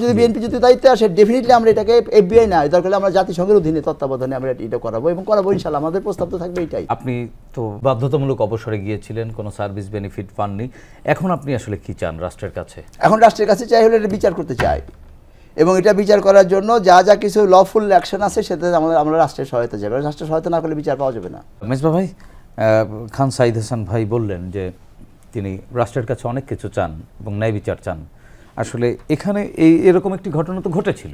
যদি বিএনপি যদি দায়িত্বে আসে, ডেফিনেটলি আমরা এটাকে FBI না, দরকার হলে আমরা জাতিসংঘের অধীনে তত্ত্বাবধানে আমরা এটা করাবো এবং করাবো ইনশাআল্লাহ। আমাদের প্রস্তাব তো থাকবে এটাই। আপনি তো বাধ্যতামূলক অবসরে গিয়েছিলেন, কোনো সার্ভিস বেনিফিট পাননি, এখন আপনি আসলে কি চান রাষ্ট্রের কাছে? এখন রাষ্ট্রের কাছে চাই হলে এটা বিচার করতে চাই, এবং এটা বিচার করার জন্য যা কিছু লফুল অ্যাকশন আছে সেটাতে আমরা রাষ্ট্রের সহায়তা যাবে। রাষ্ট্রের সহায়তা না করলে বিচার পাওয়া যাবে না। মেজবা ভাই, খান সাইদ হাসান ভাই বললেন যে তিনি রাষ্ট্রের কাছে অনেক কিছু চান এবং ন্যায় বিচার চান। আসলে এখানে এরকম একটি ঘটনা তো ঘটেছিল,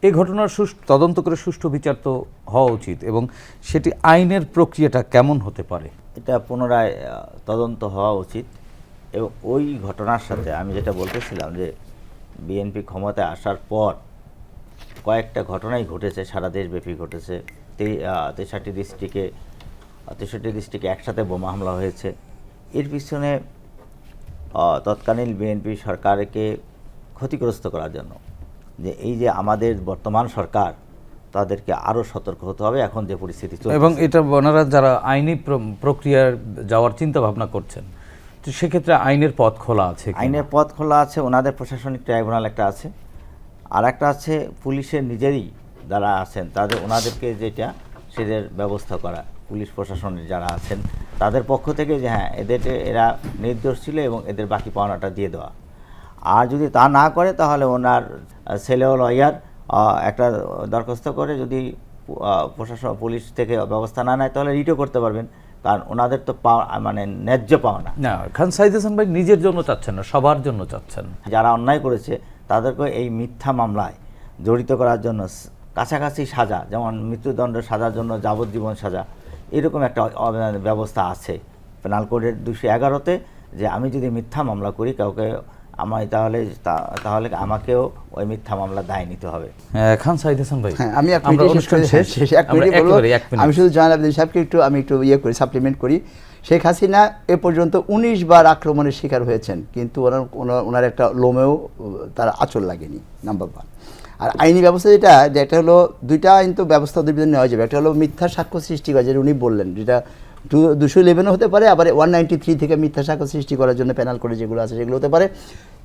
এই ঘটনার তদন্ত করে সুষ্ঠু বিচার তো হওয়া উচিত, এবং সেটি আইনের প্রক্রিয়াটা কেমন হতে পারে? এটা পুনরায় তদন্ত হওয়া উচিত। এবং ওই ঘটনার সাথে আমি যেটা বলতেছিলাম যে বিএনপি ক্ষমতায় আসার পর কয়েকটা ঘটনাই ঘটেছে, সারা দেশব্যাপী ঘটেছে। 63টি ডিস্ট্রিক্টে একসাথে বোমা হামলা হয়েছে। এর পিছনে তৎকালীন বিএনপি সরকারকে ক্ষতিগ্রস্ত করার জন্য, যে এই যে আমাদের বর্তমান সরকার, তাদেরকে আরও সতর্ক হতে হবে এখন যে পরিস্থিতি চলছে। এবং এটা ওনারা যারা আইনি প্রক্রিয়ার যাওয়ার চিন্তা ভাবনা করছেন, তো সেক্ষেত্রে আইনের পথ খোলা আছে? আইনের পথ খোলা আছে, ওনাদের প্রশাসনিক ট্রাইব্যুনাল একটা আছে। আর একটা আছে পুলিশের নিজেরই যারা আছেন ওনাদেরকে যেটা সেদের ব্যবস্থা করা, পুলিশ প্রশাসনের যারা আছেন তাদের পক্ষ থেকে যে হ্যাঁ এরা নির্দোষ ছিল এবং এদের বাকি পাওনাটা দিয়ে দেওয়া। আর যদি তা না করে তাহলে ওনার ছেলে ও লয়ার একটা দরখাস্ত করে যদি প্রশাসন পুলিশ থেকে ব্যবস্থা না নেয় তাহলে রিটও করতে পারবেন, কারণ ওনাদের তো মানে ন্যায্য পাওনা না। খান সাইদ হাসান ভাই নিজের জন্য চাচ্ছেন না, সবার জন্য চাচ্ছেন। যারা অন্যায় করেছে তাদেরকে এই মিথ্যা মামলায় জড়িত করার জন্য কাছাকাছি সাজা, যেমন মৃত্যুদণ্ড সাজার জন্য যাবজ্জীবন সাজা, এরকম একটা ব্যবস্থা আছে পেনাল কোডের 211-তে, যে আমি যদি মিথ্যা মামলা করি কাউকে তাহলে আমাকেও ওই মিথ্যা মামলা দায় নিতে হবে। খান সাইদ হাসান ভাই, হ্যাঁ, আমি এক মিনিট বলবো। আমি শুধু জয়নাল আবেদিন সাহেবকে একটু সাপ্লিমেন্ট করি। শেখ হাসিনা এ পর্যন্ত 19 বার আক্রমণের শিকার হয়েছেন, কিন্তু ওনার একটা লোমেও তার আঁচল লাগেনি, নাম্বার 1। আর আইনি ব্যবস্থা যেটা হলো, দুইটা আইন তো ব্যবস্থা দুই নেওয়া যাবে। একটা হলো মিথ্যা সাক্ষ্য সৃষ্টি করা, যেটা উনি বললেন, যেটা 211 হতে পারে, আবার 193 থেকে মিথ্যা সাক্ষ্য সৃষ্টি করার জন্য পেনাল করে যেগুলো আছে সেগুলো হতে পারে।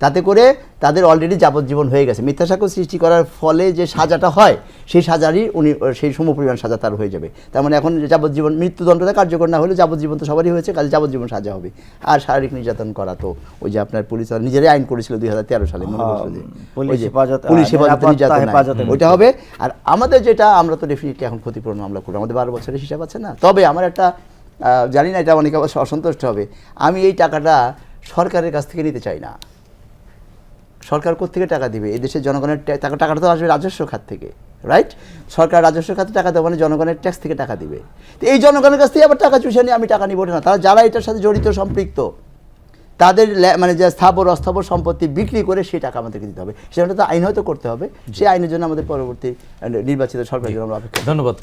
তাতে করে তাদের অলরেডি যাবজ্জীবন হয়ে গেছে। মিথ্যা সাক্ষ্য সৃষ্টি করার ফলে যে সাজাটা হয় সেই সাজারই উনি সেই সমপরিমাণ সাজা তার হয়ে যাবে। তার মানে এখন যাবজ্জীবন, মৃত্যুদণ্ডটা কার্যকর না হলে যাবজ্জীবন তো সবারই হয়েছে, কাজে যাবজ্জীবন সাজা হবে। আর শারীরিক নির্যাতন করা তো ওই যে আপনার পুলিশ নিজেরাই আইন করেছিল 2013 সালে, পুলিশ হেফাজতে নির্যাতন, ওইটা হবে। আর আমাদের যেটা, আমরা তো ডেফিনেটলি এখন ক্ষতিপূরণ মামলা করবো, আমাদের 12 বছরের হিসাব আছে না। তবে আমার একটা জানি না, এটা অনেকে অবশ্য অসন্তুষ্ট হবে, আমি এই টাকাটা সরকারের কাছ থেকে নিতে চাই না। সরকার কোত্থেকে টাকা দিবে? এই দেশের জনগণের টাকাটা তো আসবে রাজস্ব খাত থেকে, রাইট? সরকার রাজস্ব খাতে টাকা দেওয়া মানে জনগণের ট্যাক্স থেকে টাকা দিবে। তো এই জনগণের কাছ থেকে আবার টাকা চুষে নিয়ে আমি টাকা নিব না। তারা যারা এটার সাথে জড়িত সম্পৃক্ত, তাদের মানে যে স্থাবর অস্থাবর সম্পত্তি বিক্রি করে সেই টাকা আমাদেরকে দিতে হবে। সেটা তো আইন হয়তো করতে হবে, সেই আইনের জন্য আমাদের পরবর্তী নির্বাচিত সরকারের জন্য আমরা অপেক্ষা। ধন্যবাদ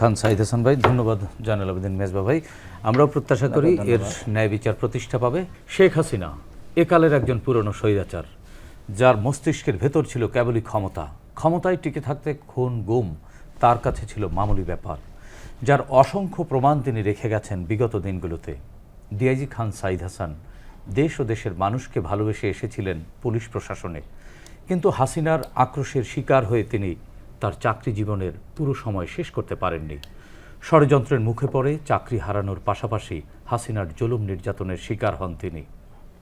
খান সাইদ হাসান ভাই, ধন্যবাদ জয়নাল আবেদিন মেজবা ভাই। আমরাও প্রত্যাশা করি এর ন্যায় বিচার প্রতিষ্ঠা পাবে। শেখ হাসিনা একালের একজন পুরনো স্বৈরাচার, যার মস্তিষ্কের ভেতর ছিল কেবলই ক্ষমতায় টিকে থাকতে খুন গুম তার কাছে ছিল মামুলি ব্যাপার, যার অসংখ্য প্রমাণ তিনি রেখে গেছেন বিগত দিনগুলোতে। ডিআইজি খান সাইদ হাসান দেশ ও দেশের মানুষকে ভালোবেসে এসেছিলেন পুলিশ প্রশাসনে, কিন্তু হাসিনার আক্রোশের শিকার হয়ে তিনি তার চাকরি জীবনের পুরো সময় শেষ করতে পারেননি। ষড়যন্ত্রের মুখে পড়ে চাকরি হারানোর পাশাপাশি হাসিনার জুলুম নির্যাতনের শিকার হন তিনি।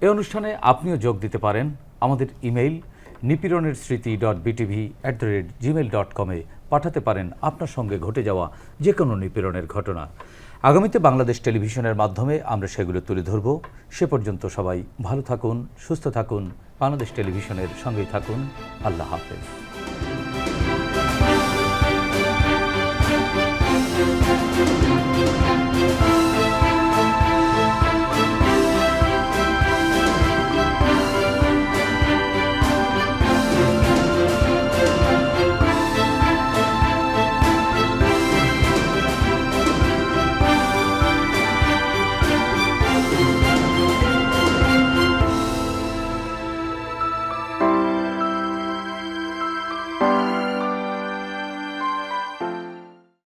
এই অনুষ্ঠানে আপনিও যোগ দিতে পারেন। আমাদের ইমেইল nipironersriti.btv@gmail.com পাঠাতে পারেন আপনার সঙ্গে ঘটে যাওয়া যে কোনো নিপীড়নের ঘটনা। আগামীতে বাংলাদেশ টেলিভিশনের মাধ্যমে আমরা সেগুলো তুলে ধরব। সে পর্যন্ত সবাই ভালো থাকুন, সুস্থ থাকুন, বাংলাদেশ টেলিভিশনের সঙ্গেই থাকুন। আল্লাহ হাফেজ।